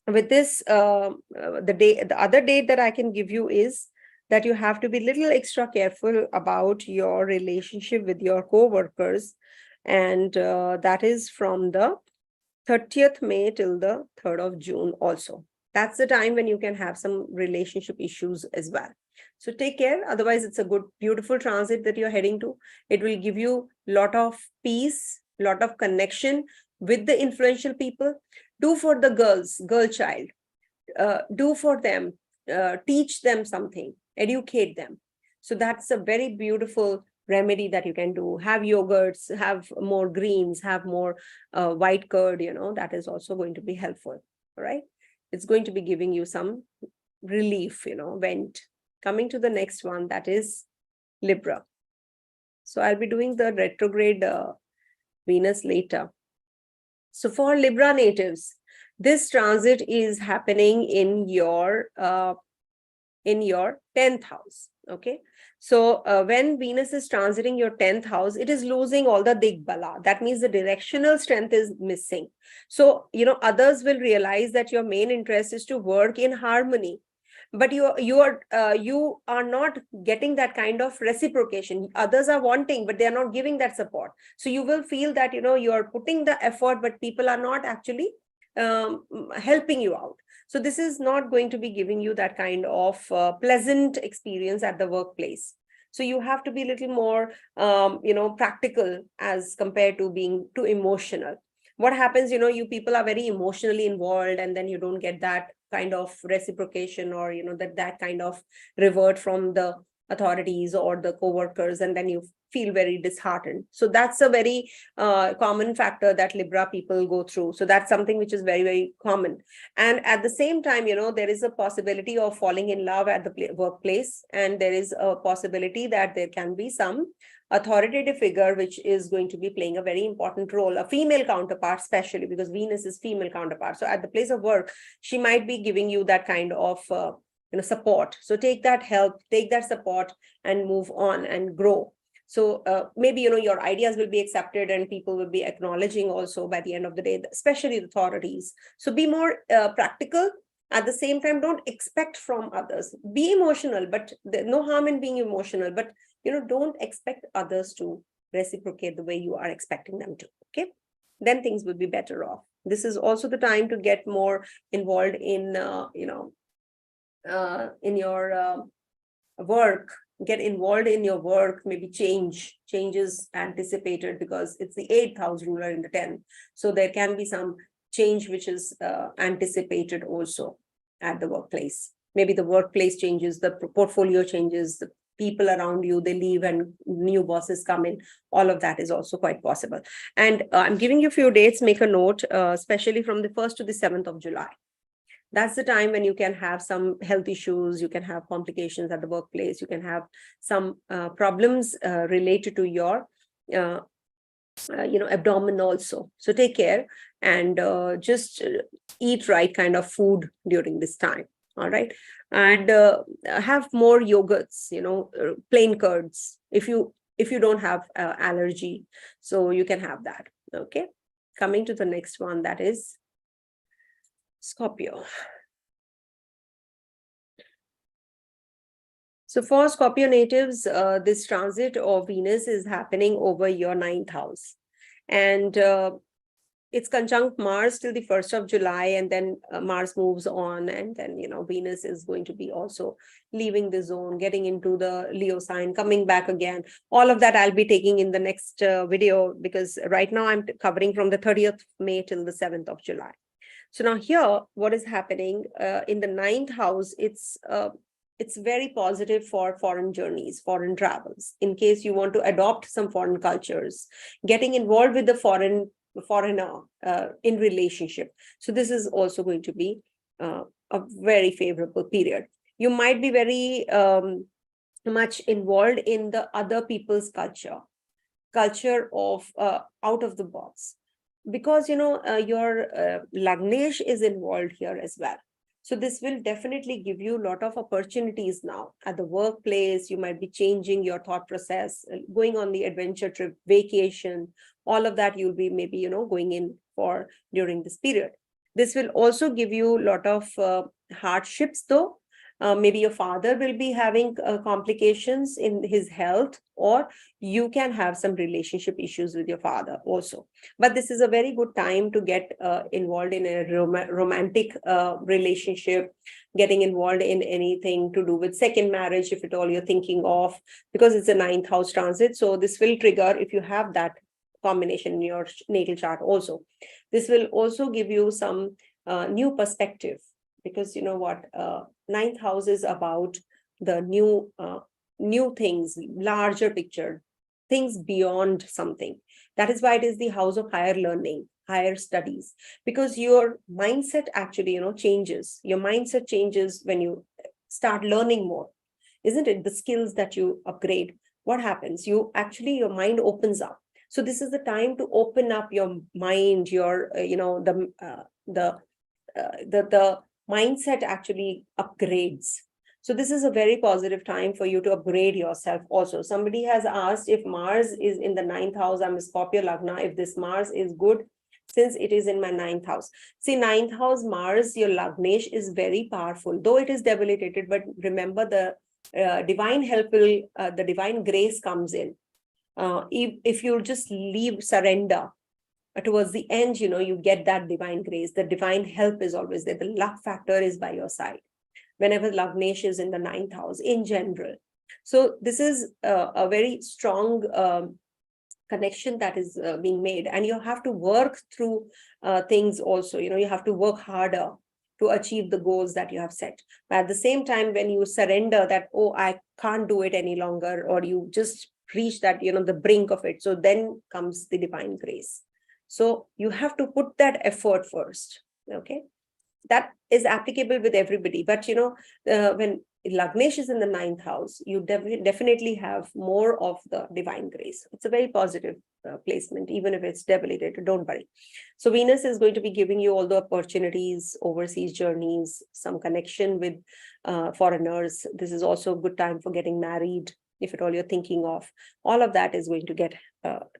with this, the other date that I can give you is that you have to be a little extra careful about your relationship with your co-workers. And that is from the 30th May till the 3rd of June also. That's the time when you can have some relationship issues as well. So take care. Otherwise, it's a good, beautiful transit that you're heading to. It will give you a lot of peace, a lot of connection with the influential people. Do for the girl child. Do for them. Teach them something. Educate them. So that's a very beautiful remedy that you can do. Have yogurts, have more greens, have more white curd, that is also going to be helpful. All right. It's going to be giving you some relief, vent. Coming to the next one, that is Libra. So I'll be doing the retrograde Venus later. So for Libra natives, this transit is happening in your 10th house. Okay. So when Venus is transiting your 10th house, it is losing all the digbala. That means the directional strength is missing. So, others will realize that your main interest is to work in harmony, but you are not getting that kind of reciprocation. Others are wanting, but they are not giving that support. So you will feel that, you are putting the effort, but people are not actually helping you out. So this is not going to be giving you that kind of pleasant experience at the workplace. So you have to be a little more, practical as compared to being too emotional. What happens, you people are very emotionally involved, and then you don't get that kind of reciprocation, or that kind of revert from the authorities or the co-workers, and then you feel very disheartened. So that's a very common factor that Libra people go through. So that's something which is very, very common. And at the same time, there is a possibility of falling in love at the workplace, and there is a possibility that there can be some authoritative figure which is going to be playing a very important role, a female counterpart, especially because Venus is female counterpart. So at the place of work, she might be giving you that kind of support. So take that help, take that support, and move on and grow. So maybe your ideas will be accepted, and people will be acknowledging also by the end of the day, especially the authorities. So be more practical. At the same time, don't expect from others. Be emotional, but there's no harm in being emotional, but don't expect others to reciprocate the way you are expecting them to. Okay, then things will be better off. This is also the time to get more involved in in your work. Get involved in your work. Maybe changes anticipated, because it's the 8th house ruler in the 10th. So there can be some change which is anticipated also at the workplace. Maybe the workplace changes, the portfolio changes, the people around you, they leave and new bosses come in. All of that is also quite possible. And I'm giving you a few dates. Make a note, especially from the 1st to the 7th of July. That's the time when you can have some health issues, you can have complications at the workplace, you can have some problems related to your abdomen also. So take care, and just eat right kind of food during this time. All right, and have more yogurts, plain curds, if you don't have allergy, so you can have that. Okay, coming to the next one, that is Scorpio. So for Scorpio natives, this transit of Venus is happening over your 9th house, and it's conjunct Mars till the 1st of July, and then Mars moves on, and then Venus is going to be also leaving the zone, getting into the Leo sign, coming back again. All of that I'll be taking in the next video, because right now I'm covering from the 30th May till the 7th of July. So now here, what is happening in the 9th house, it's very positive for foreign journeys, foreign travels. In case you want to adopt some foreign cultures, getting involved with the foreigner in relationship. So this is also going to be a very favorable period. You might be very much involved in the other people's culture of out of the box, because your Lagnesh is involved here as well. So this will definitely give you a lot of opportunities now at the workplace. You might be changing your thought process, going on the adventure trip, vacation, all of that you'll be maybe, going in for during this period. This will also give you a lot of hardships though. Maybe your father will be having complications in his health, or you can have some relationship issues with your father also. But this is a very good time to get involved in a romantic relationship, getting involved in anything to do with second marriage, if at all you're thinking of, because it's a 9th house transit. So this will trigger, if you have that combination in your natal chart also. This will also give you some new perspective, because 9th house is about the new things, larger picture, things beyond something. That is why it is the house of higher learning, higher studies, because your mindset actually changes. Your mindset changes when you start learning more, isn't it? The skills that you upgrade, what happens? Your mind opens up. So this is the time to open up your mind, your the mindset actually upgrades. So this is a very positive time for you to upgrade yourself also. Somebody has asked if Mars is in the 9th house. I'm a Scorpio Lagna. If this Mars is good, since it is in my 9th house. See, 9th house Mars, your Lagnesh is very powerful, though it is debilitated. But remember, the divine help will, the divine grace comes in. If you just surrender, towards the end, you get that divine grace. The divine help is always there. The luck factor is by your side whenever Lagnesh is in the 9th house in general. So this is a very strong connection that is being made, and you have to work through things also. You have to work harder to achieve the goals that you have set. But at the same time, when you surrender that, oh, I can't do it any longer, or you just reach that, the brink of it, so then comes the divine grace. So you have to put that effort first. Okay, that is applicable with everybody. But when Lagnesh is in the 9th house, you definitely have more of the divine grace. It's a very positive placement, even if it's debilitated, don't worry. So Venus is going to be giving you all the opportunities, overseas journeys, some connection with foreigners. This is also a good time for getting married, if at all you're thinking of. All of that is going to get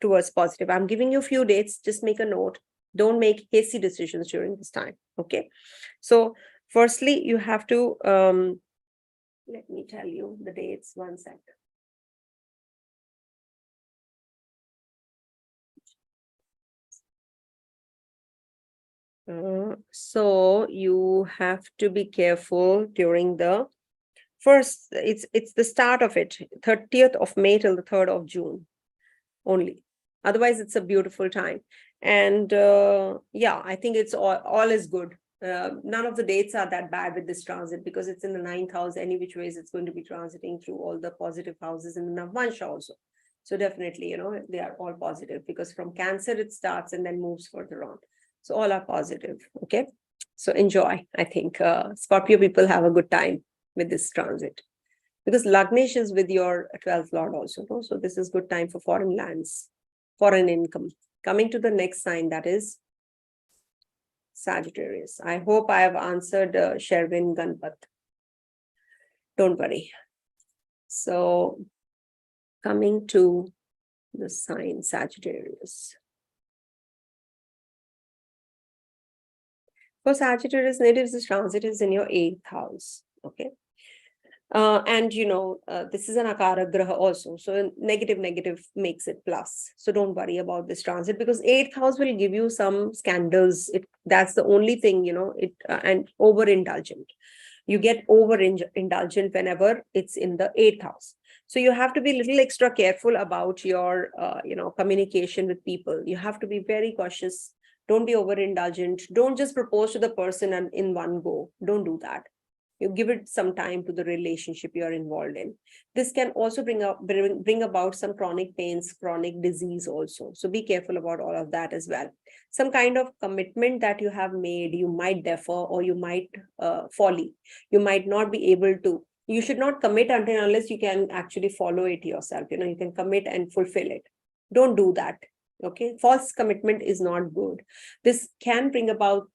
towards positive. I'm giving you a few dates, just make a note. Don't make hasty decisions during this time. Okay, so firstly, you have to let me tell you the dates. One sec. So you have to be careful during the first. It's the start of it, 30th of May till the 3rd of June only. Otherwise, it's a beautiful time. And yeah, I think it's all is good. None of the dates are that bad with this transit, because it's in the 9th house. Any which ways, it's going to be transiting through all the positive houses in the Navvansha also. So definitely, they are all positive, because from Cancer it starts and then moves further on. So all are positive. Okay, so enjoy. I think Scorpio people have a good time with this transit, because Lagnesh is with your 12th lord also. No? So this is good time for foreign lands, foreign income. Coming to the next sign, that is Sagittarius. I hope I have answered Sherwin Ganpat. Don't worry. So coming to the sign Sagittarius. For Sagittarius natives, this transit is in your 8th house. Okay. And this is an Akara Graha also. So negative makes it plus. So don't worry about this transit, because 8th house will give you some scandals. That's the only thing, and overindulgent. You get overindulgent whenever it's in the 8th house. So you have to be a little extra careful about your, communication with people. You have to be very cautious. Don't be overindulgent. Don't just propose to the person and in one go. Don't do that. You give it some time to the relationship you are involved in. This can also bring about some chronic pains, chronic disease also. So be careful about all of that as well. Some kind of commitment that you have made, you might defer, or you might folly. You might not be able to. You should not commit unless you can actually follow it yourself. You can commit and fulfill it. Don't do that. Okay, false commitment is not good. This can bring about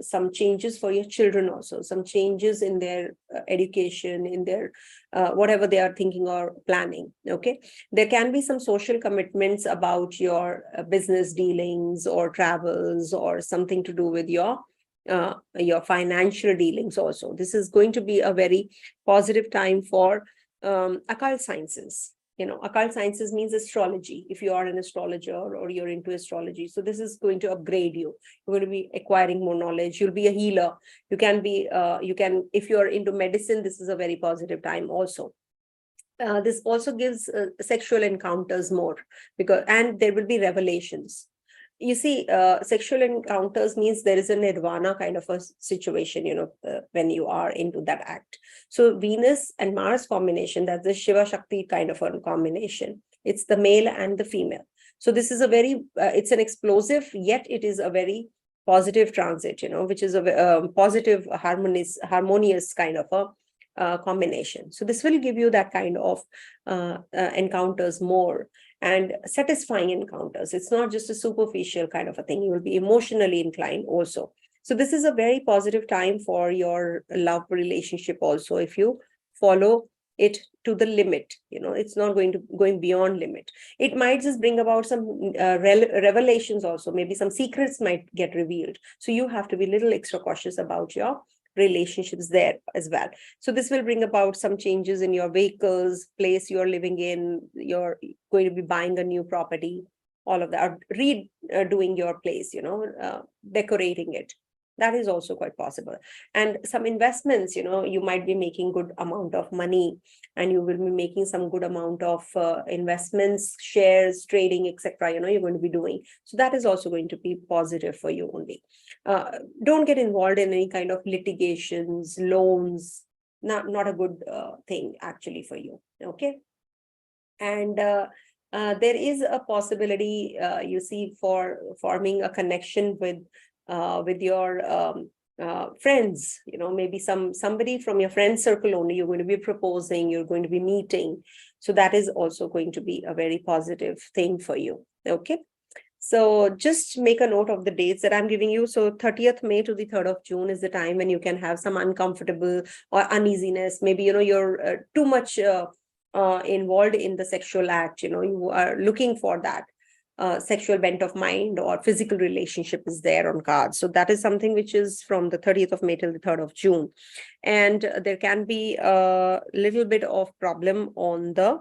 some changes for your children also, some changes in their education, in their whatever they are thinking or planning. Okay, there can be some social commitments about your business dealings or travels, or something to do with your financial dealings also. This is going to be a very positive time for occult sciences. Occult sciences means astrology. If you are an astrologer or you're into astrology, so this is going to upgrade you. You're going to be acquiring more knowledge. You'll be a healer. You can be, if you're into medicine, this is a very positive time also. This also gives sexual encounters more, and there will be revelations. You see, sexual encounters means there is a nirvana kind of a situation, when you are into that act. So Venus and Mars combination, that's the Shiva Shakti kind of a combination. It's the male and the female. So this is a very, it's an explosive, yet it is a very positive transit, which is a positive, harmonious kind of a combination. So this will give you that kind of encounters more, and satisfying encounters. It's not just a superficial kind of a thing. You will be emotionally inclined also. So this is a very positive time for your love relationship also, if you follow it to the limit. It's not going beyond limit. It might just bring about some revelations also. Maybe some secrets might get revealed. So you have to be a little extra cautious about your relationships there as well. So this will bring about some changes in your vehicles, place you're living in. You're going to be buying a new property, all of that, or redoing your place, decorating it. That is also quite possible. And some investments, you might be making good amount of money, and you will be making some good amount of investments, shares, trading, etc. You're going to be doing. So that is also going to be positive for you only. Don't get involved in any kind of litigations, loans. Not a good thing actually for you. Okay. And there is a possibility, you see, for forming a connection with your friends. Maybe somebody from your friend circle only. You're going to be proposing, you're going to be meeting. So that is also going to be a very positive thing for you. Okay. So just make a note of the dates that I'm giving you. So 30th May to the 3rd of June is the time when you can have some uncomfortable or uneasiness. Maybe, you're too much involved in the sexual act. You are looking for that sexual bent of mind, or physical relationship is there on cards. So that is something which is from the 30th of May till the 3rd of June. And there can be a little bit of problem on the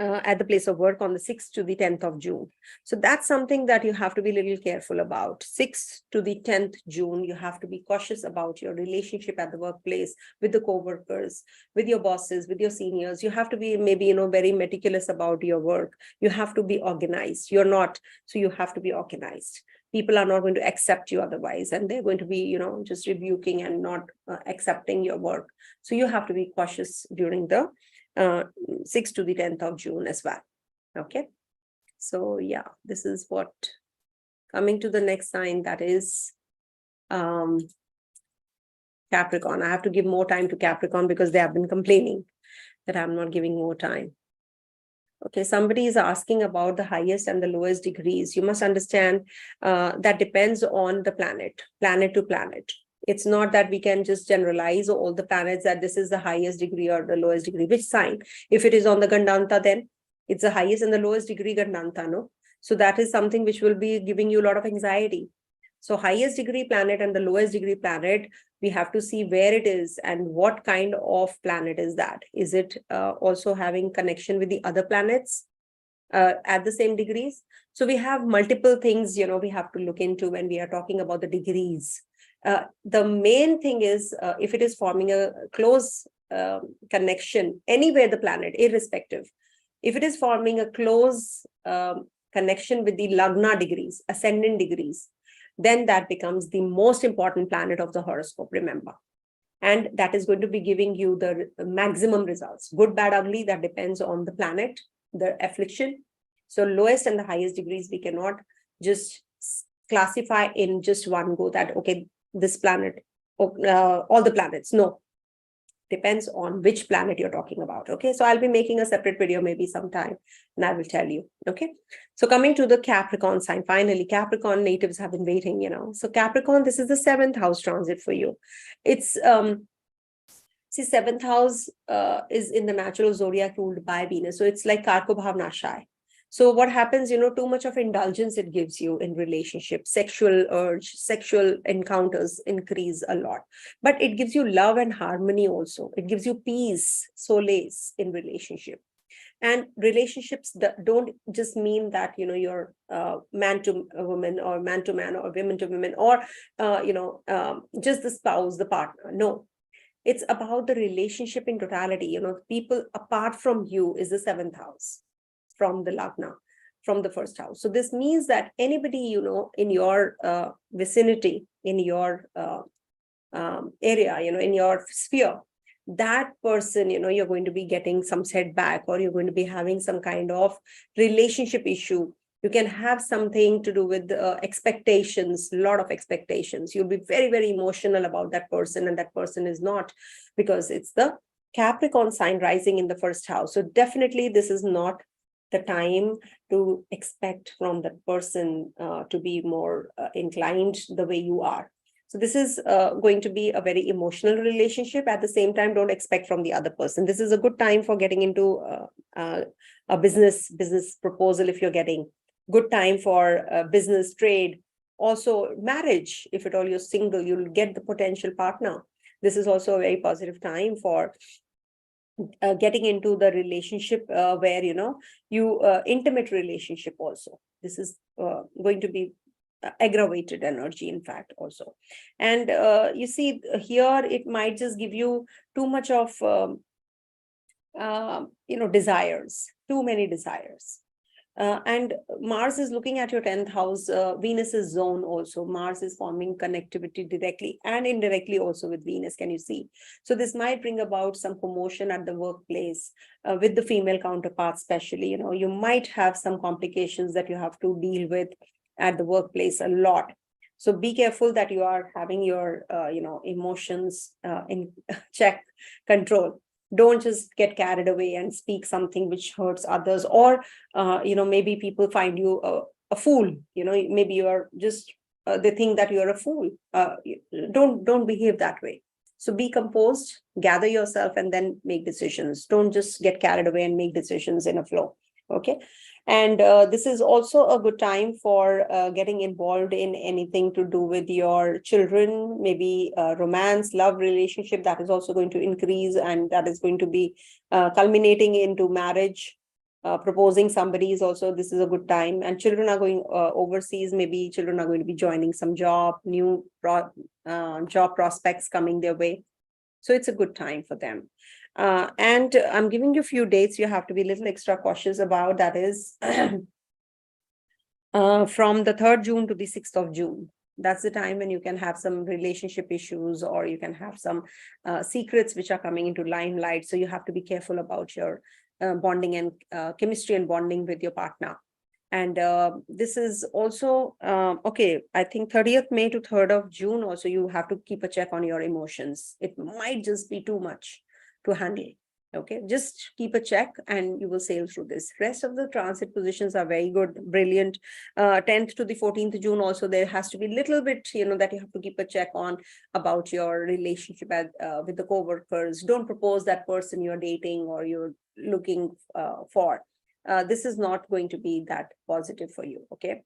at the place of work on the 6th to the 10th of June. So that's something that you have to be a little careful about. 6th to the 10th June, you have to be cautious about your relationship at the workplace, with the co-workers, with your bosses, with your seniors. You have to be maybe, very meticulous about your work. You have to be organized. You're not, so you have to be organized. People are not going to accept you otherwise, and they're going to be, just rebuking and not accepting your work. So you have to be cautious during the 6th to the 10th of June as well. Okay. So yeah, this is what. Coming to the next sign, that is Capricorn. I have to give more time to Capricorn because they have been complaining that I'm not giving more time. Okay, somebody is asking about the highest and the lowest degrees. You must understand that depends on the planet to planet. It's not that we can just generalize all the planets that this is the highest degree or the lowest degree. Which sign? If it is on the Gandanta, then it's the highest and the lowest degree Gandanta, no? So that is something which will be giving you a lot of anxiety. So highest degree planet and the lowest degree planet, we have to see where it is and what kind of planet is that. Is it also having connection with the other planets at the same degrees? So we have multiple things, we have to look into when we are talking about the degrees. The main thing is if it is forming a close connection anywhere the planet, irrespective. If it is forming a close connection with the Lagna degrees, ascendant degrees, then that becomes the most important planet of the horoscope, remember. And that is going to be giving you the maximum results. Good, bad, ugly, that depends on the planet, the affliction. So lowest and the highest degrees, we cannot just classify in just one go that, okay, this planet, all the planets. No, depends on which planet you're talking about. Okay, so I'll be making a separate video maybe sometime and I will tell you. Okay, so coming to the Capricorn sign, finally, Capricorn natives have been waiting, So Capricorn, this is the 7th house transit for you. It's see, 7th house is in the natural zodiac ruled by Venus. So it's like Karko Bhavnashai. So what happens, too much of indulgence it gives you in relationships, sexual urge, sexual encounters increase a lot. But it gives you love and harmony also. It gives you peace, solace in relationship. And relationships that don't just mean that, you're man to woman or man to man or women to women or, just the spouse, the partner. No, it's about the relationship in totality. People apart from you is the 7th house. From the Lagna, from the 1st house. So this means that anybody, in your vicinity, in your area, in your sphere, that person, you're going to be getting some setback or you're going to be having some kind of relationship issue. You can have something to do with expectations, a lot of expectations. You'll be very, very emotional about that person and that person is not, because it's the Capricorn sign rising in the 1st house. So definitely this is not the time to expect from that person to be more inclined the way you are. So this is going to be a very emotional relationship. At the same time, don't expect from the other person. This is a good time for getting into a business proposal if you're getting. Good time for business, trade. Also marriage, if at all you're single, you'll get the potential partner. This is also a very positive time for getting into the relationship where, you intimate relationship also. This is going to be aggravated energy, in fact, also. And you see here, it might just give you too much of, desires, too many desires. And Mars is looking at your 10th house, Venus's zone also. Mars is forming connectivity directly and indirectly also with Venus, can you see? So this might bring about some commotion at the workplace with the female counterparts, especially. You might have some complications that you have to deal with at the workplace a lot. So be careful that you are having your, emotions in check, control. Don't just get carried away and speak something which hurts others, or maybe people find you a fool. Maybe you are just they think that you are a fool. Don't behave that way. So be composed, gather yourself, and then make decisions. Don't just get carried away and make decisions in a flow. Okay. And this is also a good time for getting involved in anything to do with your children, maybe romance, love, relationship. That is also going to increase, and that is going to be culminating into marriage. Proposing somebody is also, this is a good time. And children are going overseas. Maybe children are going to be joining some job, new job prospects coming their way. So it's a good time for them. And I'm giving you a few dates you have to be a little extra cautious about. That is from the 3rd June to the 6th of June. That's the time when you can have some relationship issues, or you can have some secrets which are coming into limelight. So you have to be careful about your bonding and chemistry and bonding with your partner. And this is also, okay, I think 30th May to 3rd of June also, you have to keep a check on your emotions. It might just be too much to handle. Okay, just keep a check and you will sail through this. Rest of the transit positions are very good, brilliant. 10th to the 14th June also, there has to be a little bit, that you have to keep a check on about your relationship with the co-workers. Don't propose that person you're dating or you're looking for. This is not going to be that positive for you. Okay.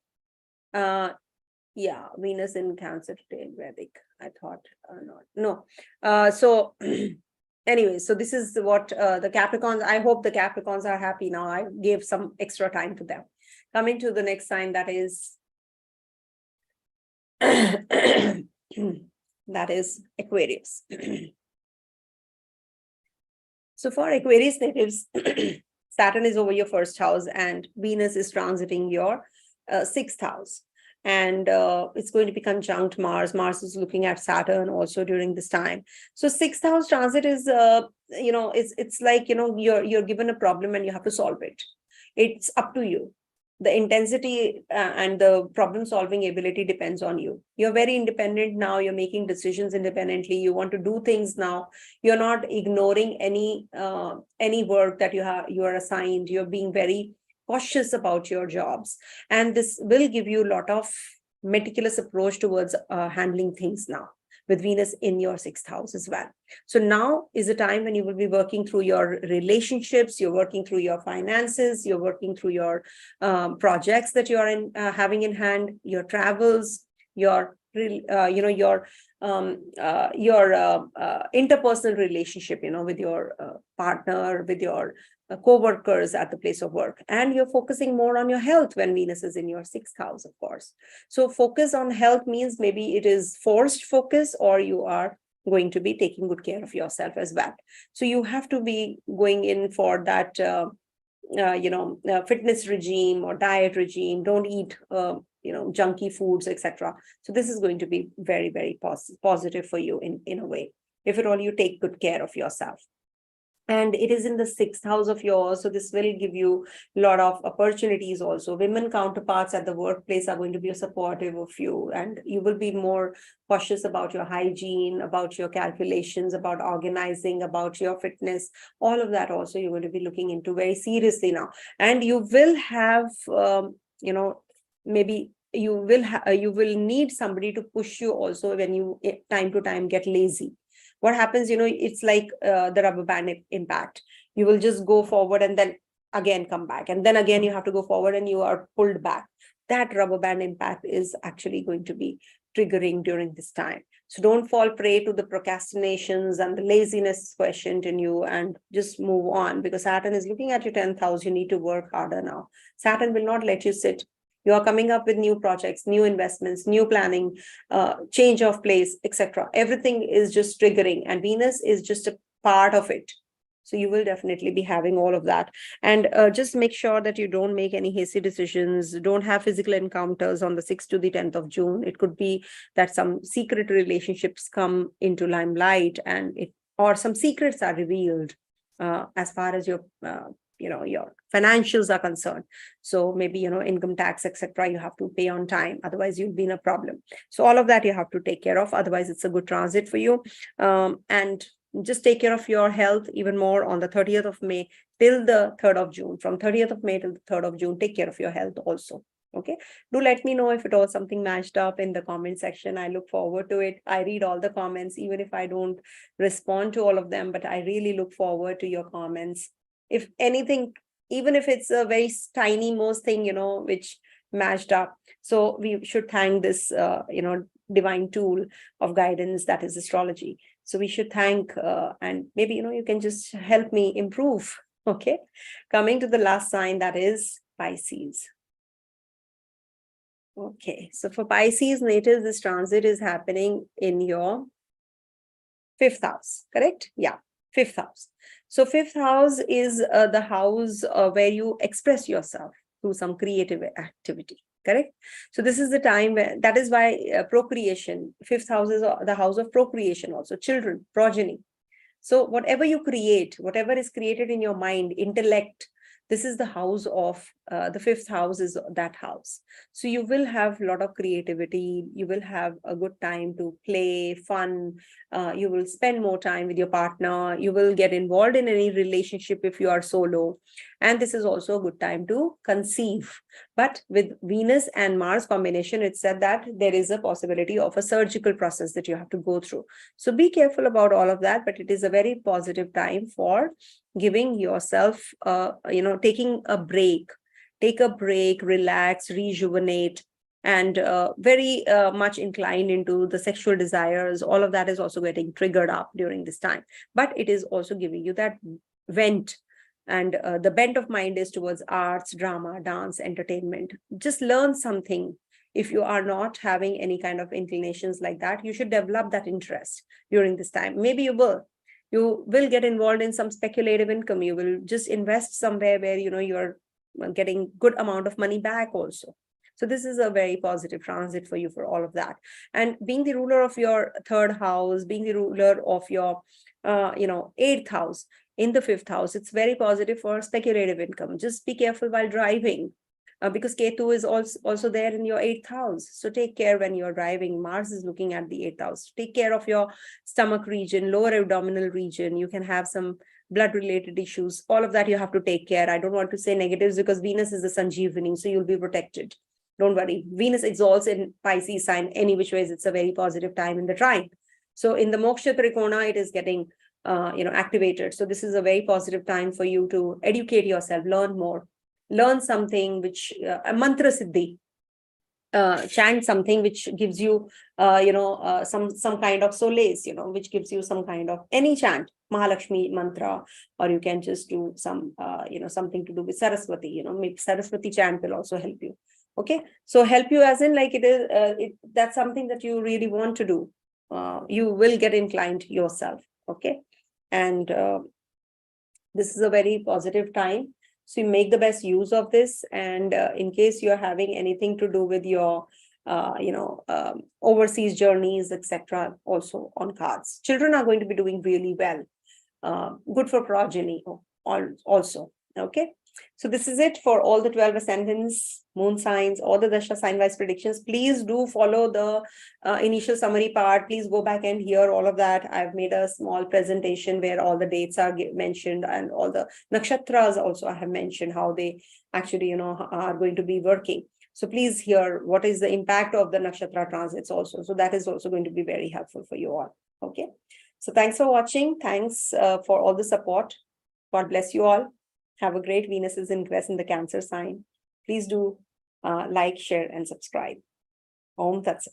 Yeah, Venus in Cancer today in Vedic. I thought not. No. So anyway, so this is what the Capricorns, I hope the Capricorns are happy now. I gave some extra time to them. Coming to the next sign, that is that is Aquarius. So for Aquarius natives, Saturn is over your 1st house and Venus is transiting your 6th house. And it's going to be conjunct Mars. Mars is looking at Saturn also during this time. So 6th house transit is, it's like, you're given a problem and you have to solve it. It's up to you. The intensity and the problem solving ability depends on you. You're very independent now. You're making decisions independently. You want to do things now. You're not ignoring any work that you are assigned. You're being very cautious about your jobs, and this will give you a lot of meticulous approach towards handling things now, with Venus in your 6th house as well. So now is a time when you will be working through your relationships, you're working through your finances, you're working through your projects that you are having in hand, your travels, your interpersonal relationship, with your partner, with your co-workers at the place of work. And you're focusing more on your health when Venus is in your 6th house, of course. So focus on health means maybe it is forced focus, or you are going to be taking good care of yourself as well. So you have to be going in for that fitness regime or diet regime. Don't eat junky foods, etc. So this is going to be very, very positive for you in a way, if at all you take good care of yourself. And it is in the 6th house of yours, so this will give you a lot of opportunities also. Women counterparts at the workplace are going to be supportive of you, and you will be more cautious about your hygiene, about your calculations, about organizing, about your fitness. All of that also you're going to be looking into very seriously now. And you will have, maybe you will need somebody to push you also when you time to time get lazy. What happens, it's like the rubber band impact. You will just go forward and then again come back. And then again, you have to go forward and you are pulled back. That rubber band impact is actually going to be triggering during this time. So don't fall prey to the procrastinations and the laziness questioned in you, and just move on, because Saturn is looking at your 10th house. You need to work harder now. Saturn will not let you sit You are coming up with new projects, new investments, new planning, change of place, etc. Everything is just triggering, and Venus is just a part of it. So you will definitely be having all of that. And just make sure that you don't make any hasty decisions, don't have physical encounters on the 6th to the 10th of June. It could be that some secret relationships come into limelight, and or some secrets are revealed as far as your your financials are concerned. So maybe income tax, etc., you have to pay on time, otherwise you'll be in a problem. So all of that you have to take care of, otherwise it's a good transit for you. And just take care of your health even more on the 30th of May till the 3rd of June. From 30th of May till the 3rd of June, take care of your health also. Okay, do let me know if it was something matched up in the comment section. I look forward to it. I read all the comments, even if I don't respond to all of them, but I really look forward to your comments. If anything, even if it's a very tiny most thing, which matched up. So we should thank this, divine tool of guidance that is astrology. So we should thank, and maybe, you can just help me improve. Okay. Coming to the last sign, that is Pisces. Okay. So for Pisces natives, this transit is happening in your 5th house, correct? Yeah. 5th house. So 5th house is the house where you express yourself through some creative activity. Correct. So this is the time where, that is why procreation, 5th house is the house of procreation, also children, progeny. So whatever you create, whatever is created in your mind, intellect, this is the house of the 5th house is that house. So you will have a lot of creativity. You will have a good time to play, fun. You will spend more time with your partner. You will get involved in any relationship if you are solo. And this is also a good time to conceive. But with Venus and Mars combination, it's said that there is a possibility of a surgical process that you have to go through. So be careful about all of that, but it is a very positive time for giving yourself, taking a break. Take a break, relax, rejuvenate, and very much inclined into the sexual desires. All of that is also getting triggered up during this time. But it is also giving you that vent. And the bent of mind is towards arts, drama, dance, entertainment. Just learn something. If you are not having any kind of inclinations like that, you should develop that interest during this time. Maybe you will get involved in some speculative income. You will just invest somewhere where you're getting good amount of money back also. So this is a very positive transit for you for all of that. And being the ruler of your 3rd house, being the ruler of your 8th house in the 5th house, it's very positive for speculative income. Just be careful while driving, because Ketu is also there in your 8th house. So take care when you're driving. Mars is looking at the 8th house. Take care of your stomach region, lower abdominal region. You can have some blood related issues. All of that you have to take care. I don't want to say negatives because Venus is the Sanjeevani, so you'll be protected. Don't worry. Venus exalts in Pisces sign any which ways. It's a very positive time in the trine. So in the Moksha Trikona, it is getting activated. So this is a very positive time for you to educate yourself, learn more, learn something which a mantra siddhi. Chant something which gives you, some kind of solace, which gives you some kind of any chant, Mahalakshmi mantra, or you can just do some, something to do with Saraswati, maybe Saraswati chant will also help you. Okay. So help you as in like it is, that's something that you really want to do. You will get inclined yourself. Okay. And this is a very positive time. So you make the best use of this. And in case you're having anything to do with your, overseas journeys, etc., also on cards. Children are going to be doing really well. Good for progeny also. Okay. So this is it for all the 12 ascendants, moon signs, all the Dasha sign-wise predictions. Please do follow the initial summary part. Please go back and hear all of that. I've made a small presentation where all the dates are mentioned, and all the nakshatras also I have mentioned how they actually, are going to be working. So please hear what is the impact of the nakshatra transits also. So that is also going to be very helpful for you all. Okay. So thanks for watching. Thanks for all the support. God bless you all. Have a great Venus is ingress in the Cancer sign. Please do like, share, and subscribe. Om Tat Sat.